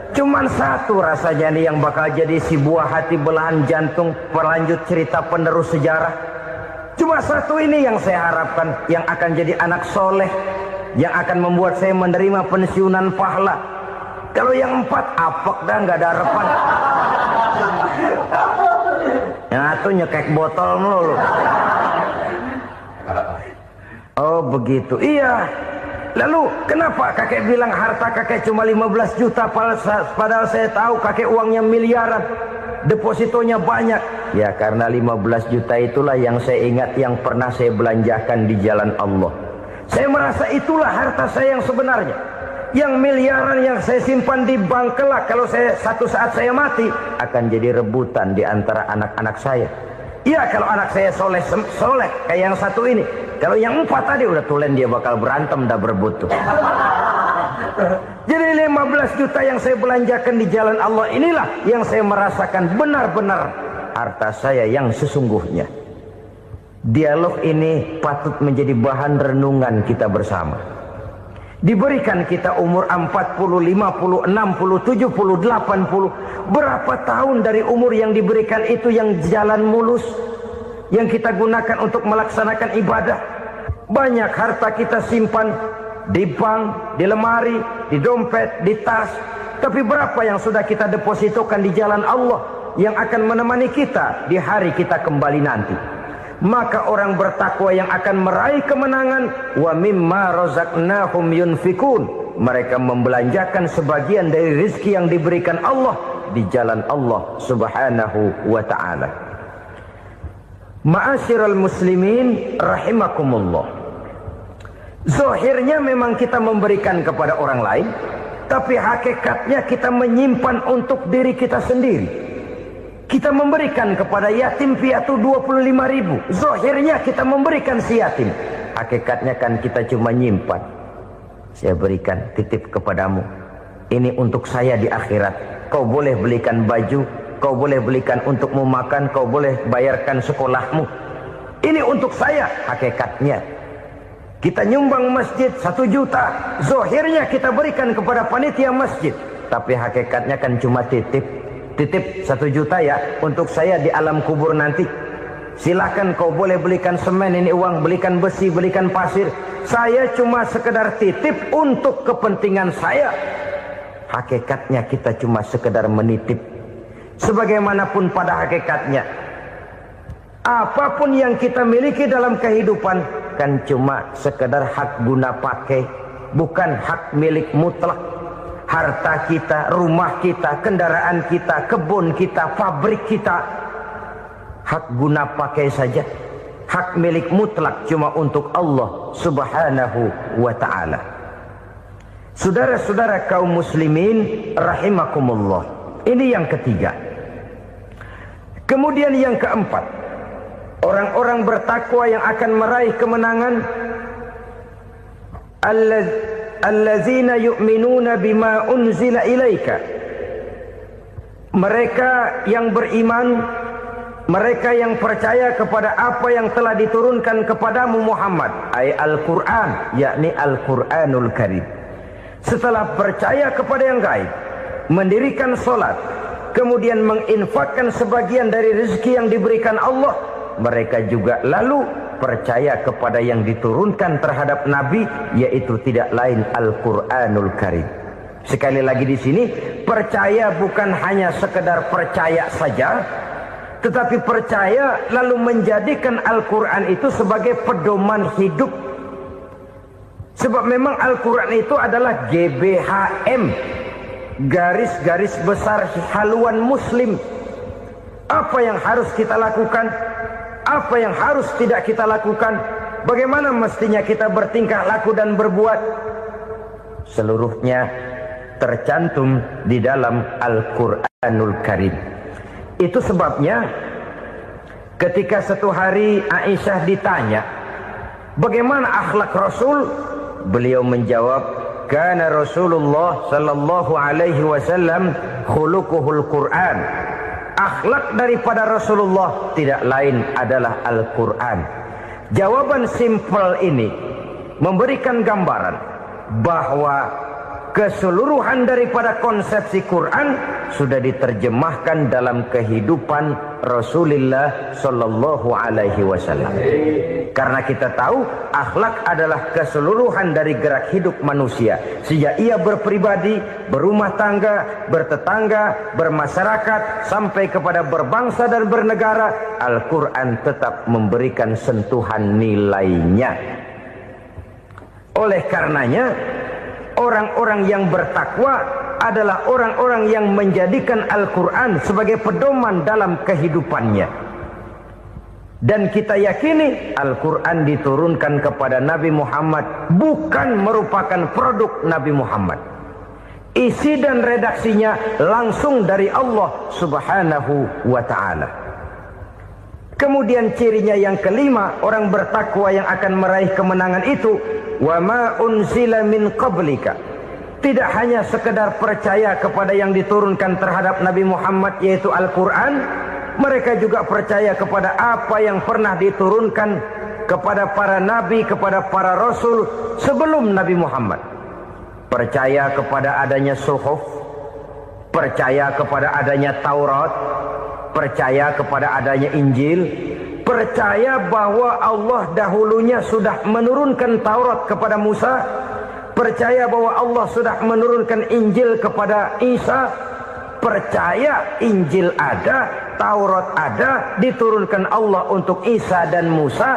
Cuman satu rasanya nih yang bakal jadi si buah hati, belahan jantung, pelanjut cerita penerus sejarah. Cuma satu ini yang saya harapkan, yang akan jadi anak soleh, yang akan membuat saya menerima pensiunan pahala. Kalau yang 4 apek dah, nggak ada harapan. Yang satu nyekek botol mulu. Oh begitu, iya. Lalu kenapa kakek bilang harta kakek cuma 15 juta padahal saya tahu kakek uangnya miliaran, depositonya banyak? Ya karena 15 juta itulah yang saya ingat yang pernah saya belanjakan di jalan Allah. Saya merasa itulah harta saya yang sebenarnya. Yang miliaran yang saya simpan di bank kelak kalau satu saat saya mati akan jadi rebutan di antara anak-anak saya. Iya kalau anak saya soleh kayak yang satu ini. Kalau yang 4 tadi udah tulen dia bakal berantem dah berebut tuh. Jadi 15 juta yang saya belanjakan di jalan Allah inilah yang saya merasakan benar-benar harta saya yang sesungguhnya. Dialog ini patut menjadi bahan renungan kita bersama. Diberikan kita umur 40, 50, 60, 70, 80. Berapa tahun dari umur yang diberikan itu yang jalan mulus, yang kita gunakan untuk melaksanakan ibadah? Banyak harta kita simpan di bank, di lemari, di dompet, di tas. Tapi berapa yang sudah kita depositokan di jalan Allah yang akan menemani kita di hari kita kembali nanti? Maka orang bertakwa yang akan meraih kemenangan, wa mimma razaqnahum yunfikun, mereka membelanjakan sebagian dari rezeki yang diberikan Allah di jalan Allah Subhanahu wa ta'ala. Ma'asyiral muslimin rahimakumullah. Zahirnya memang kita memberikan kepada orang lain, tapi hakikatnya kita menyimpan untuk diri kita sendiri. Kita memberikan kepada yatim piatu 25.000. Zahirnya kita memberikan si yatim, hakikatnya kan kita cuma nyimpan. Saya berikan, titip kepadamu, ini untuk saya di akhirat. Kau boleh belikan baju, kau boleh belikan untukmu makan, kau boleh bayarkan sekolahmu. Ini untuk saya. Hakikatnya kita nyumbang masjid 1 juta, zahirnya kita berikan kepada panitia masjid, tapi hakikatnya kan cuma titip 1 juta ya untuk saya di alam kubur nanti. Silahkan kau boleh belikan semen, ini uang, belikan besi, belikan pasir. Saya cuma sekedar titip untuk kepentingan saya. Hakikatnya kita cuma sekedar menitip. Sebagaimanapun pada hakikatnya, apapun yang kita miliki dalam kehidupan kan cuma sekedar hak guna pakai, bukan hak milik mutlak. Harta kita, rumah kita, kendaraan kita, kebun kita, pabrik kita, hak guna pakai saja. Hak milik mutlak cuma untuk Allah Subhanahu wa ta'ala. Saudara-saudara kaum muslimin rahimakumullah. Ini yang ketiga. Kemudian yang keempat, orang-orang bertakwa yang akan meraih kemenangan, allazina yu'minuna bima unzila ilaika. Mereka yang beriman, mereka yang percaya kepada apa yang telah diturunkan kepadamu Muhammad, ay Al-Quran, yakni Al-Quranul Karim. Setelah percaya kepada yang gaib, mendirikan solat, kemudian menginfakkan sebagian dari rezeki yang diberikan Allah, mereka juga lalu percaya kepada yang diturunkan terhadap Nabi, yaitu tidak lain Al-Quranul Karim. Sekali lagi di sini, percaya bukan hanya sekedar percaya saja, tetapi percaya lalu menjadikan Al-Quran itu sebagai pedoman hidup. Sebab memang Al-Quran itu adalah GBHM, garis-garis besar haluan muslim. Apa yang harus kita lakukan, apa yang harus tidak kita lakukan, bagaimana mestinya kita bertingkah laku dan berbuat, seluruhnya tercantum di dalam Al-Quranul Karim. Itu sebabnya ketika satu hari Aisyah ditanya bagaimana akhlak Rasul, beliau menjawab, kana Rasulullah sallallahu alaihi wasallam khuluquhul Quran. Akhlak daripada Rasulullah tidak lain adalah Al-Quran. Jawaban simpel ini memberikan gambaran bahwa keseluruhan daripada konsepsi Quran sudah diterjemahkan dalam kehidupan Rasulullah sallallahu alaihi wasallam. Karena kita tahu akhlak adalah keseluruhan dari gerak hidup manusia. Sejak ia berpribadi, berumah tangga, bertetangga, bermasyarakat, sampai kepada berbangsa dan bernegara, Al-Quran tetap memberikan sentuhan nilainya. Oleh karenanya, orang-orang yang bertakwa adalah orang-orang yang menjadikan Al-Quran sebagai pedoman dalam kehidupannya. Dan kita yakini Al-Quran diturunkan kepada Nabi Muhammad bukan merupakan produk Nabi Muhammad. Isi dan redaksinya langsung dari Allah Subhanahu wa ta'ala. Kemudian cirinya yang kelima, orang bertakwa yang akan meraih kemenangan itu, wa ma unzila min qablika. Tidak hanya sekedar percaya kepada yang diturunkan terhadap Nabi Muhammad yaitu Al-Quran, mereka juga percaya kepada apa yang pernah diturunkan kepada para nabi, kepada para rasul sebelum Nabi Muhammad. Percaya kepada adanya suhuf, percaya kepada adanya Taurat, percaya kepada adanya Injil, percaya bahwa Allah dahulunya sudah menurunkan Taurat kepada Musa, percaya bahwa Allah sudah menurunkan Injil kepada Isa, percaya Injil ada, Taurat ada, diturunkan Allah untuk Isa dan Musa,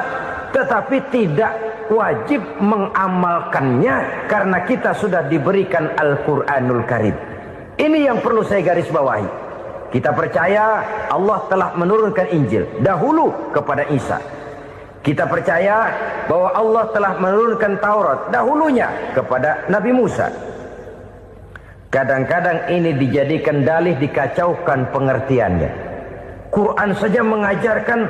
tetapi tidak wajib mengamalkannya karena kita sudah diberikan Al-Quranul Karim. Ini yang perlu saya garis bawahi. Kita percaya Allah telah menurunkan Injil dahulu kepada Isa. Kita percaya bahwa Allah telah menurunkan Taurat dahulunya kepada Nabi Musa. Kadang-kadang ini dijadikan dalih, dikacaukan pengertiannya. Quran saja mengajarkan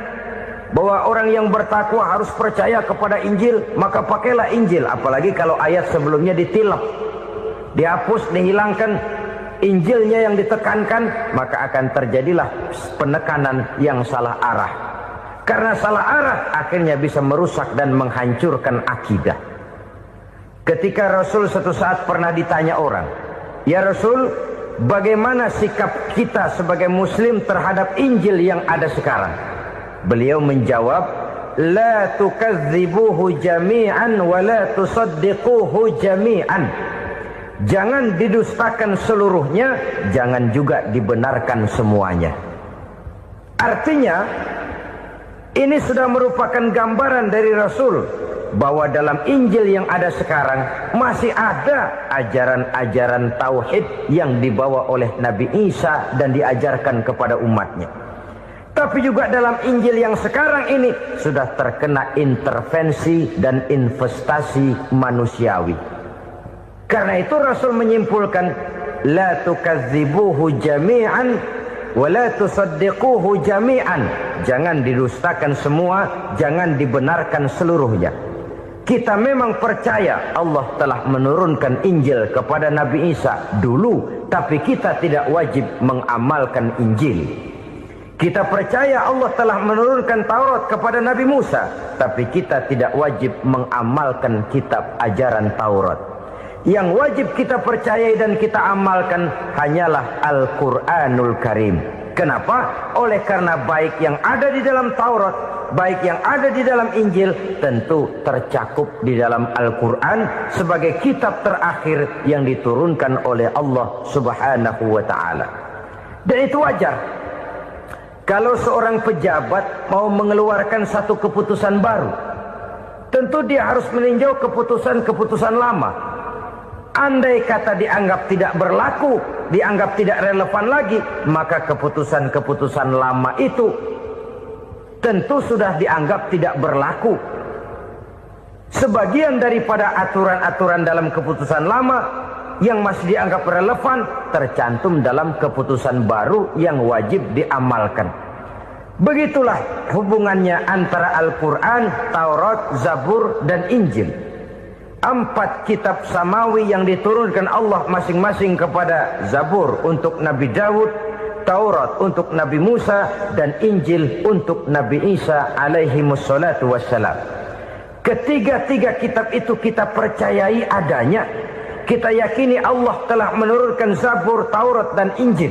bahwa orang yang bertakwa harus percaya kepada Injil, maka pakailah Injil. Apalagi kalau ayat sebelumnya ditilap, dihapus, dihilangkan, Injilnya yang ditekankan, maka akan terjadilah penekanan yang salah arah. Karena salah arah akhirnya bisa merusak dan menghancurkan akidah. Ketika Rasul suatu saat pernah ditanya orang, "Ya Rasul, bagaimana sikap kita sebagai muslim terhadap Injil yang ada sekarang?" Beliau menjawab, "La tukadzibuhu jami'an wa la tusaddiquhu jami'an." Jangan didustakan seluruhnya, jangan juga dibenarkan semuanya. Artinya, ini sudah merupakan gambaran dari Rasul bahwa dalam Injil yang ada sekarang masih ada ajaran-ajaran tauhid yang dibawa oleh Nabi Isa dan diajarkan kepada umatnya. Tapi juga dalam Injil yang sekarang ini sudah terkena intervensi dan investasi manusiawi. Karena itu Rasul menyimpulkan, la tukadzibuhu jami'an wa la tusaddiquhu jami'an. Jangan didustakan semua, jangan dibenarkan seluruhnya. Kita memang percaya Allah telah menurunkan Injil kepada Nabi Isa dulu, tapi kita tidak wajib mengamalkan Injil. Kita percaya Allah telah menurunkan Taurat kepada Nabi Musa, tapi kita tidak wajib mengamalkan kitab ajaran Taurat. Yang wajib kita percayai dan kita amalkan hanyalah Al-Quranul Karim. Kenapa? Oleh karena baik yang ada di dalam Taurat, baik yang ada di dalam Injil, tentu tercakup di dalam Al-Quran sebagai kitab terakhir yang diturunkan oleh Allah Subhanahu wa ta'ala. Dan itu wajar. Kalau seorang pejabat mau mengeluarkan satu keputusan baru, tentu dia harus meninjau keputusan-keputusan lama. Andai kata dianggap tidak berlaku, dianggap tidak relevan lagi, maka keputusan-keputusan lama itu tentu sudah dianggap tidak berlaku. Sebagian daripada aturan-aturan dalam keputusan lama yang masih dianggap relevan tercantum dalam keputusan baru yang wajib diamalkan. Begitulah hubungannya antara Al-Quran, Taurat, Zabur, dan Injil. 4 kitab samawi yang diturunkan Allah masing-masing kepada Zabur untuk Nabi Daud, Taurat untuk Nabi Musa, dan Injil untuk Nabi Isa alaihi wassalatu wassalam. Ketiga-tiga kitab itu kita percayai adanya. Kita yakini Allah telah menurunkan Zabur, Taurat, dan Injil.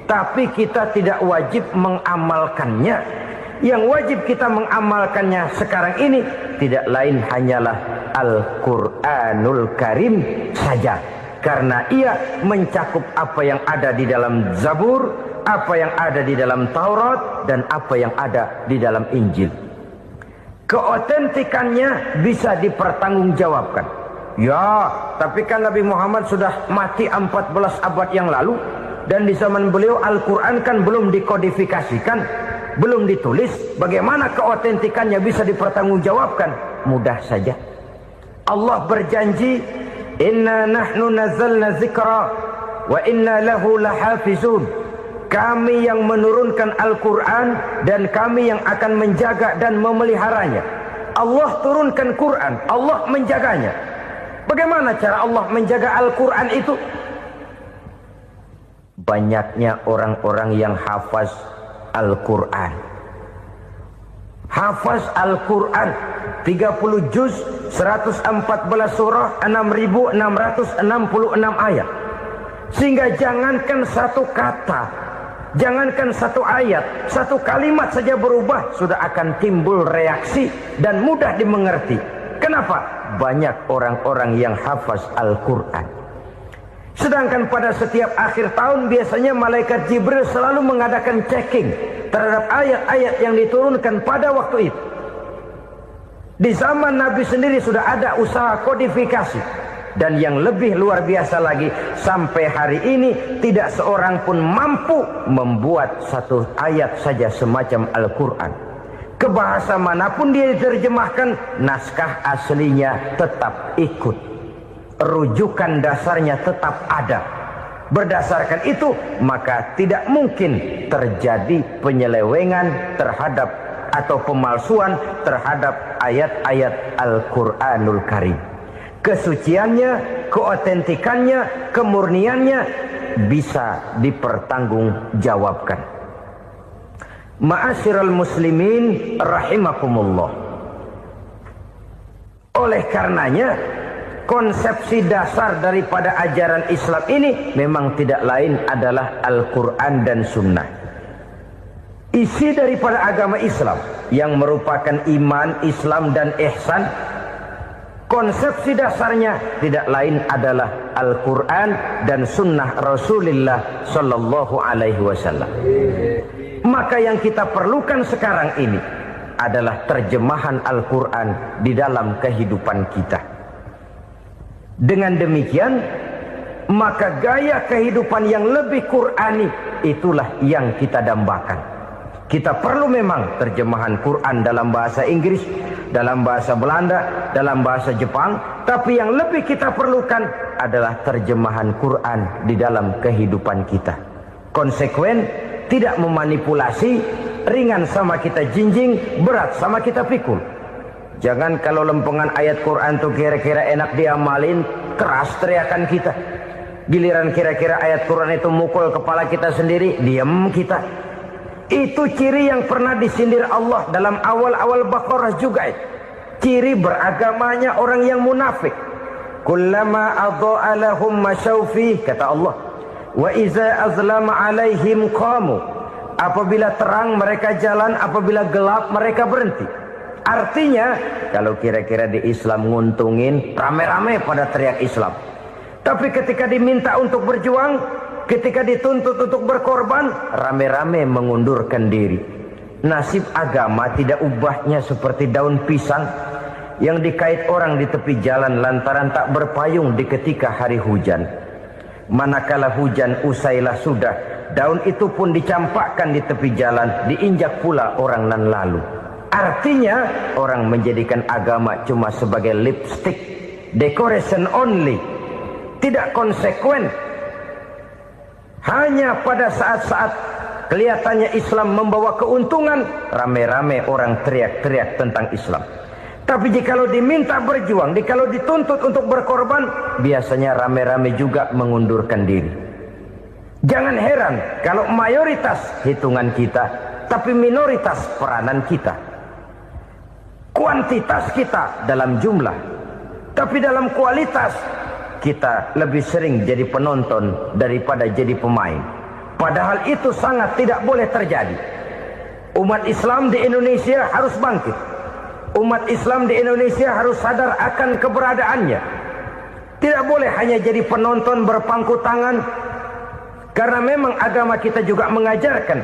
Tapi kita tidak wajib mengamalkannya. Yang wajib kita mengamalkannya sekarang ini tidak lain hanyalah Al-Quranul Karim saja. Karena ia mencakup apa yang ada di dalam Zabur, apa yang ada di dalam Taurat, dan apa yang ada di dalam Injil. Keotentikannya bisa dipertanggungjawabkan. Ya, tapi kan Nabi Muhammad sudah mati 14 abad yang lalu. Dan di zaman beliau Al-Quran kan belum dikodifikasikan, belum ditulis. Bagaimana keotentikannya bisa dipertanggungjawabkan? Mudah saja. Allah berjanji, inna nahnu nazzalna zikra wa inna lahu lahafizun. Kami yang menurunkan Al-Quran dan kami yang akan menjaga dan memeliharanya. Allah turunkan Quran, Allah menjaganya. Bagaimana cara Allah menjaga Al-Quran itu? Banyaknya orang-orang yang hafaz Al-Quran. Hafaz Al-Quran 30 juz, 114 surah, 6.666 ayat. Sehingga jangankan satu kata, jangankan satu ayat, satu kalimat saja berubah sudah akan timbul reaksi dan mudah dimengerti. Kenapa? Banyak orang-orang yang hafaz Al-Quran. Sedangkan pada setiap akhir tahun biasanya malaikat Jibril selalu mengadakan checking terhadap ayat-ayat yang diturunkan pada waktu itu. Di zaman Nabi sendiri sudah ada usaha kodifikasi. Dan yang lebih luar biasa lagi, sampai hari ini tidak seorang pun mampu membuat satu ayat saja semacam Al-Quran. Ke bahasa manapun dia diterjemahkan, naskah aslinya tetap ikut. Rujukan dasarnya tetap ada. Berdasarkan itu, maka tidak mungkin terjadi penyelewengan terhadap atau pemalsuan terhadap ayat-ayat Al-Quranul Karim. Kesuciannya, keotentikannya, kemurniannya bisa dipertanggungjawabkan. Ma'asyiral muslimin rahimakumullah. Oleh karenanya, konsepsi dasar daripada ajaran Islam ini memang tidak lain adalah Al-Quran dan Sunnah. Isi daripada agama Islam yang merupakan iman, Islam, dan ihsan, konsepsi dasarnya tidak lain adalah Al-Quran dan Sunnah Rasulullah Sallallahu Alaihi Wasallam. Maka yang kita perlukan sekarang ini adalah terjemahan Al-Quran di dalam kehidupan kita. Dengan demikian, maka gaya kehidupan yang lebih Qur'ani itulah yang kita dambakan. Kita perlu memang terjemahan Quran dalam bahasa Inggris, dalam bahasa Belanda, dalam bahasa Jepang, tapi yang lebih kita perlukan adalah terjemahan Quran di dalam kehidupan kita. Konsekuen, tidak memanipulasi, ringan sama kita jinjing, berat sama kita pikul. Jangan kalau lempengan ayat Quran tuh kira-kira enak diamalin, keras teriakan kita. Giliran kira-kira ayat Quran itu mukul kepala kita sendiri, diam kita. Itu ciri yang pernah disindir Allah dalam awal-awal Baqarah juga. Ciri beragamanya orang yang munafik. Kullama adha'a lahum masyawfi, kata Allah. Wa iza azlama alaihim qamu. Apabila terang mereka jalan, apabila gelap mereka berhenti. Artinya, kalau kira-kira di Islam nguntungin, rame-rame pada teriak Islam. Tapi ketika diminta untuk berjuang, ketika dituntut untuk berkorban, rame-rame mengundurkan diri. Nasib agama tidak ubahnya seperti daun pisang yang dikait orang di tepi jalan lantaran tak berpayung di ketika hari hujan. Manakala hujan usailah sudah, daun itu pun dicampakkan di tepi jalan, diinjak pula orang nan lalu. Artinya orang menjadikan agama cuma sebagai lipstick, decoration only, tidak konsekuen. Hanya pada saat-saat kelihatannya Islam membawa keuntungan, rame-rame orang teriak-teriak tentang Islam. Tapi jikalau diminta berjuang, jikalau dituntut untuk berkorban, biasanya rame-rame juga mengundurkan diri. Jangan heran kalau mayoritas hitungan kita, tapi minoritas peranan kita. Kuantitas kita dalam jumlah, tapi dalam kualitas kita lebih sering jadi penonton daripada jadi pemain. Padahal itu sangat tidak boleh terjadi. Umat Islam di Indonesia harus bangkit. Umat Islam di Indonesia harus sadar akan keberadaannya. Tidak boleh hanya jadi penonton berpangku tangan. Karena memang agama kita juga mengajarkan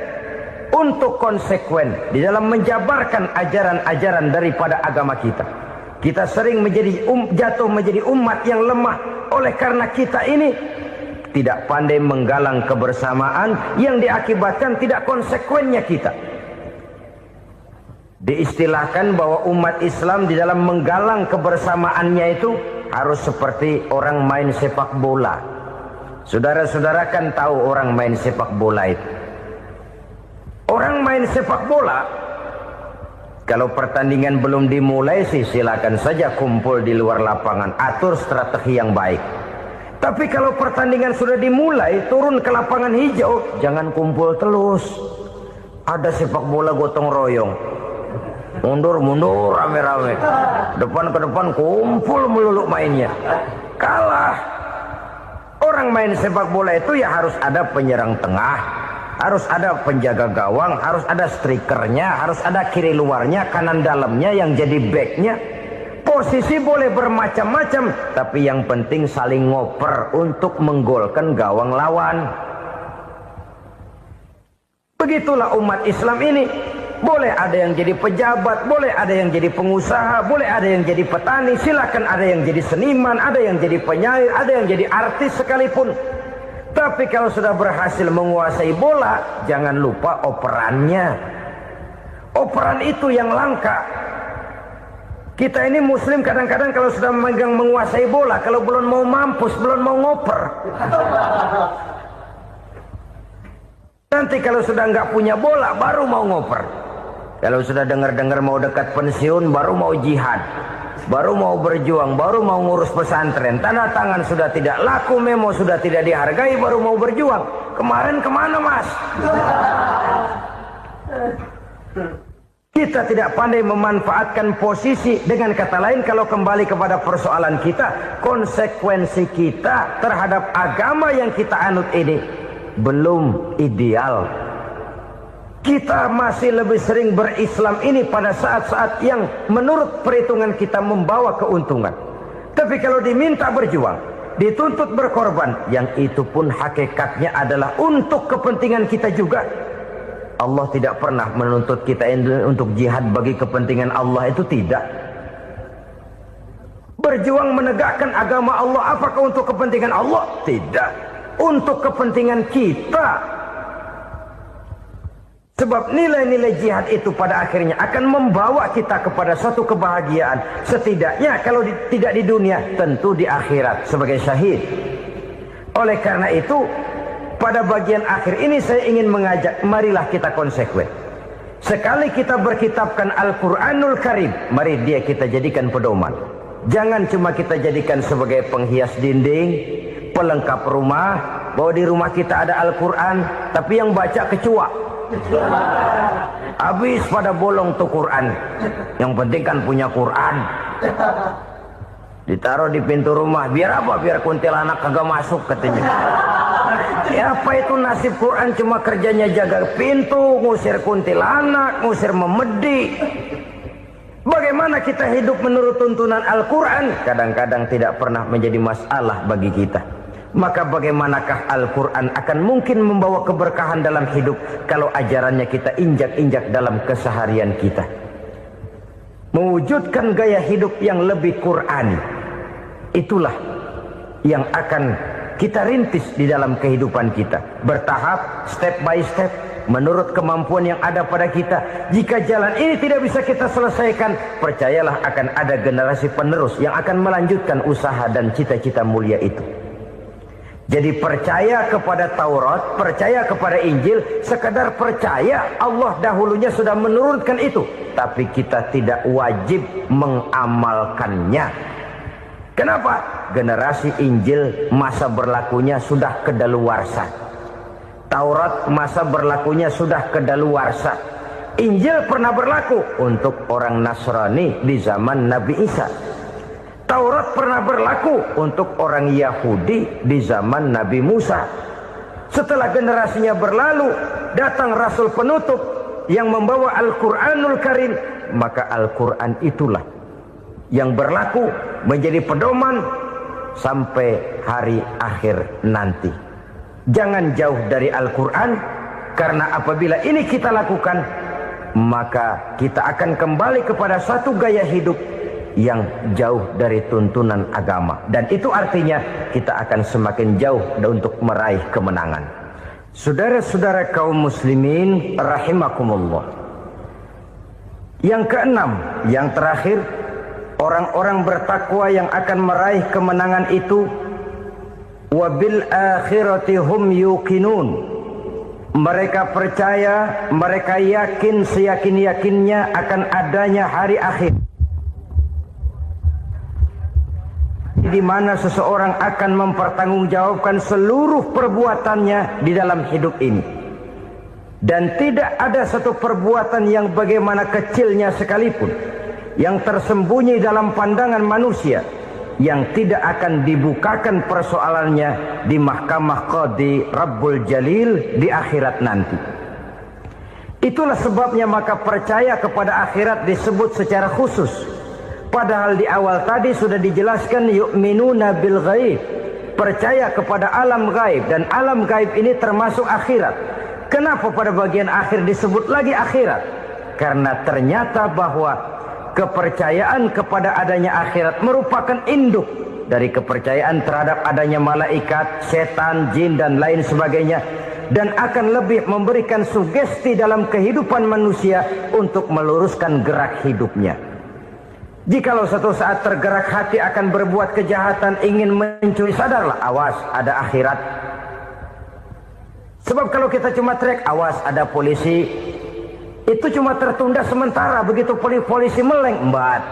untuk konsekuen di dalam menjabarkan ajaran-ajaran daripada agama kita. Kita sering jatuh menjadi umat yang lemah oleh karena kita ini tidak pandai menggalang kebersamaan yang diakibatkan tidak konsekuennya kita. Diistilahkan bahwa umat Islam di dalam menggalang kebersamaannya itu harus seperti orang main sepak bola. Saudara-saudara kan tahu orang main sepak bola itu. Orang main sepak bola, kalau pertandingan belum dimulai sih silakan saja kumpul di luar lapangan, atur strategi yang baik. Tapi kalau pertandingan sudah dimulai, turun ke lapangan hijau, jangan kumpul terus. Ada sepak bola gotong royong, mundur-mundur rame-rame, depan ke depan kumpul melulu mainnya. Kalah. Orang main sepak bola itu ya harus ada penyerang tengah, harus ada penjaga gawang, harus ada strikernya, harus ada kiri luarnya, kanan dalamnya yang jadi backnya. Posisi boleh bermacam-macam, tapi yang penting saling ngoper untuk menggolkan gawang lawan. Begitulah umat Islam ini. Boleh ada yang jadi pejabat, boleh ada yang jadi pengusaha, boleh ada yang jadi petani, silakan ada yang jadi seniman, ada yang jadi penyair, ada yang jadi artis sekalipun. Tapi kalau sudah berhasil menguasai bola, jangan lupa operannya. Operan itu yang langka. Kita ini muslim kadang-kadang kalau sudah memegang menguasai bola, kalau belum mau mampus, belum mau ngoper. Nanti kalau sudah nggak punya bola, baru mau ngoper. Kalau sudah dengar-dengar mau dekat pensiun, baru mau jihad, baru mau berjuang, baru mau ngurus pesantren. Tanda tangan sudah tidak laku, memo sudah tidak dihargai, baru mau berjuang. Kemarin kemana mas? Kita tidak pandai memanfaatkan posisi. Dengan kata lain, kalau kembali kepada persoalan kita, konsekuensi kita terhadap agama yang kita anut ini belum ideal. Kita masih lebih sering berislam ini pada saat-saat yang menurut perhitungan kita membawa keuntungan. Tapi kalau diminta berjuang, dituntut berkorban, yang itu pun hakikatnya adalah untuk kepentingan kita juga. Allah tidak pernah menuntut kita untuk jihad bagi kepentingan Allah, itu tidak. Berjuang menegakkan agama Allah, apakah untuk kepentingan Allah? Tidak. Untuk kepentingan kita. Sebab nilai-nilai jihad itu pada akhirnya akan membawa kita kepada suatu kebahagiaan. Setidaknya kalau tidak di dunia, tentu di akhirat sebagai syahid. Oleh karena itu, pada bagian akhir ini saya ingin mengajak, marilah kita konsekuen. Sekali kita berkitabkan Al-Quranul Karim, mari dia kita jadikan pedoman. Jangan cuma kita jadikan sebagai penghias dinding, pelengkap rumah, bahwa di rumah kita ada Al-Quran, tapi yang baca kecoa. Habis pada bolong tuh Quran. Yang penting kan punya Quran. Ditaruh di pintu rumah. Biar apa? Biar kuntilanak kagak masuk katanya. Ya apa itu nasib Quran, cuma kerjanya jaga pintu, ngusir kuntilanak, ngusir memedi. Bagaimana kita hidup menurut tuntunan Al-Quran? Kadang-kadang tidak pernah menjadi masalah bagi kita. Maka bagaimanakah Al-Quran akan mungkin membawa keberkahan dalam hidup kalau ajarannya kita injak-injak dalam keseharian kita? Mewujudkan gaya hidup yang lebih Qurani, itulah yang akan kita rintis di dalam kehidupan kita. Bertahap, step by step. menurut kemampuan yang ada pada kita. Jika jalan ini tidak bisa kita selesaikan, percayalah akan ada generasi penerus yang akan melanjutkan usaha dan cita-cita mulia itu. Jadi percaya kepada Taurat, percaya kepada Injil, sekadar percaya Allah dahulunya sudah menurunkan itu, tapi kita tidak wajib mengamalkannya. Kenapa? Generasi Injil masa berlakunya sudah kedaluarsa. Taurat masa berlakunya sudah kedaluarsa. Injil pernah berlaku untuk orang Nasrani di zaman Nabi Isa. Taurat pernah berlaku untuk orang Yahudi di zaman Nabi Musa. Setelah generasinya berlalu, datang Rasul penutup yang membawa Al-Quranul Karim. Maka Al-Quran itulah yang berlaku menjadi pedoman sampai hari akhir nanti. Jangan jauh dari Al-Quran, karena apabila ini kita lakukan, maka kita akan kembali kepada satu gaya hidup yang jauh dari tuntunan agama. Dan itu artinya kita akan semakin jauh untuk meraih kemenangan. Saudara-saudara kaum muslimin rahimakumullah. Yang keenam, yang terakhir, orang-orang bertakwa yang akan meraih kemenangan itu, wabil akhirati hum yuqinun. Mereka percaya, mereka yakin seyakin-yakinnya akan adanya hari akhir, di mana seseorang akan mempertanggungjawabkan seluruh perbuatannya di dalam hidup ini. Dan tidak ada satu perbuatan yang bagaimana kecilnya sekalipun yang tersembunyi dalam pandangan manusia yang tidak akan dibukakan persoalannya di mahkamah Qadi Rabbul Jalil di akhirat nanti. Itulah sebabnya maka percaya kepada akhirat disebut secara khusus. Padahal di awal tadi sudah dijelaskan yu'minuna bil ghaib, percaya kepada alam gaib, dan alam gaib ini termasuk akhirat. Kenapa pada bagian akhir disebut lagi akhirat? Karena ternyata bahwa kepercayaan kepada adanya akhirat merupakan induk dari kepercayaan terhadap adanya malaikat, setan, jin, dan lain sebagainya, dan akan lebih memberikan sugesti dalam kehidupan manusia untuk meluruskan gerak hidupnya. Jikalau satu saat tergerak hati akan berbuat kejahatan, ingin mencuri, sadarlah, awas ada akhirat. Sebab kalau kita cuma teriak awas ada polisi, itu cuma tertunda sementara, begitu polisi meleng, embat.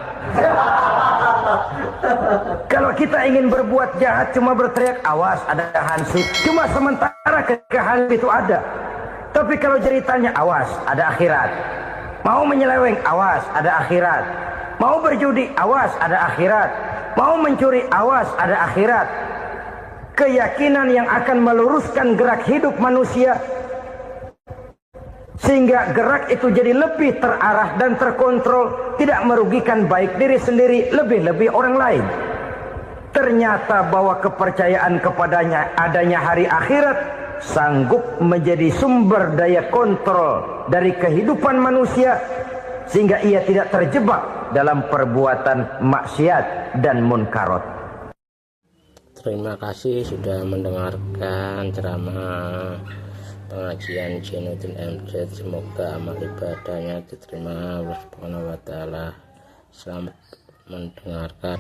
Kalau kita ingin berbuat jahat cuma berteriak awas ada hansip, cuma sementara kehancuran itu ada. Tapi kalau ceritanya awas ada akhirat, mau menyeleweng awas ada akhirat, mau berjudi awas ada akhirat, mau mencuri awas ada akhirat. Keyakinan yang akan meluruskan gerak hidup manusia sehingga gerak itu jadi lebih terarah dan terkontrol, tidak merugikan baik diri sendiri, lebih-lebih orang lain. Ternyata bahwa kepercayaan kepadanya adanya hari akhirat sanggup menjadi sumber daya kontrol dari kehidupan manusia, sehingga ia tidak terjebak dalam perbuatan maksiat dan munkarat. Terima kasih sudah mendengarkan ceramah pengajian Jainuddin MZ. Semoga amal ibadahnya diterima Allah Subhanahu wa taala. Selamat mendengarkan.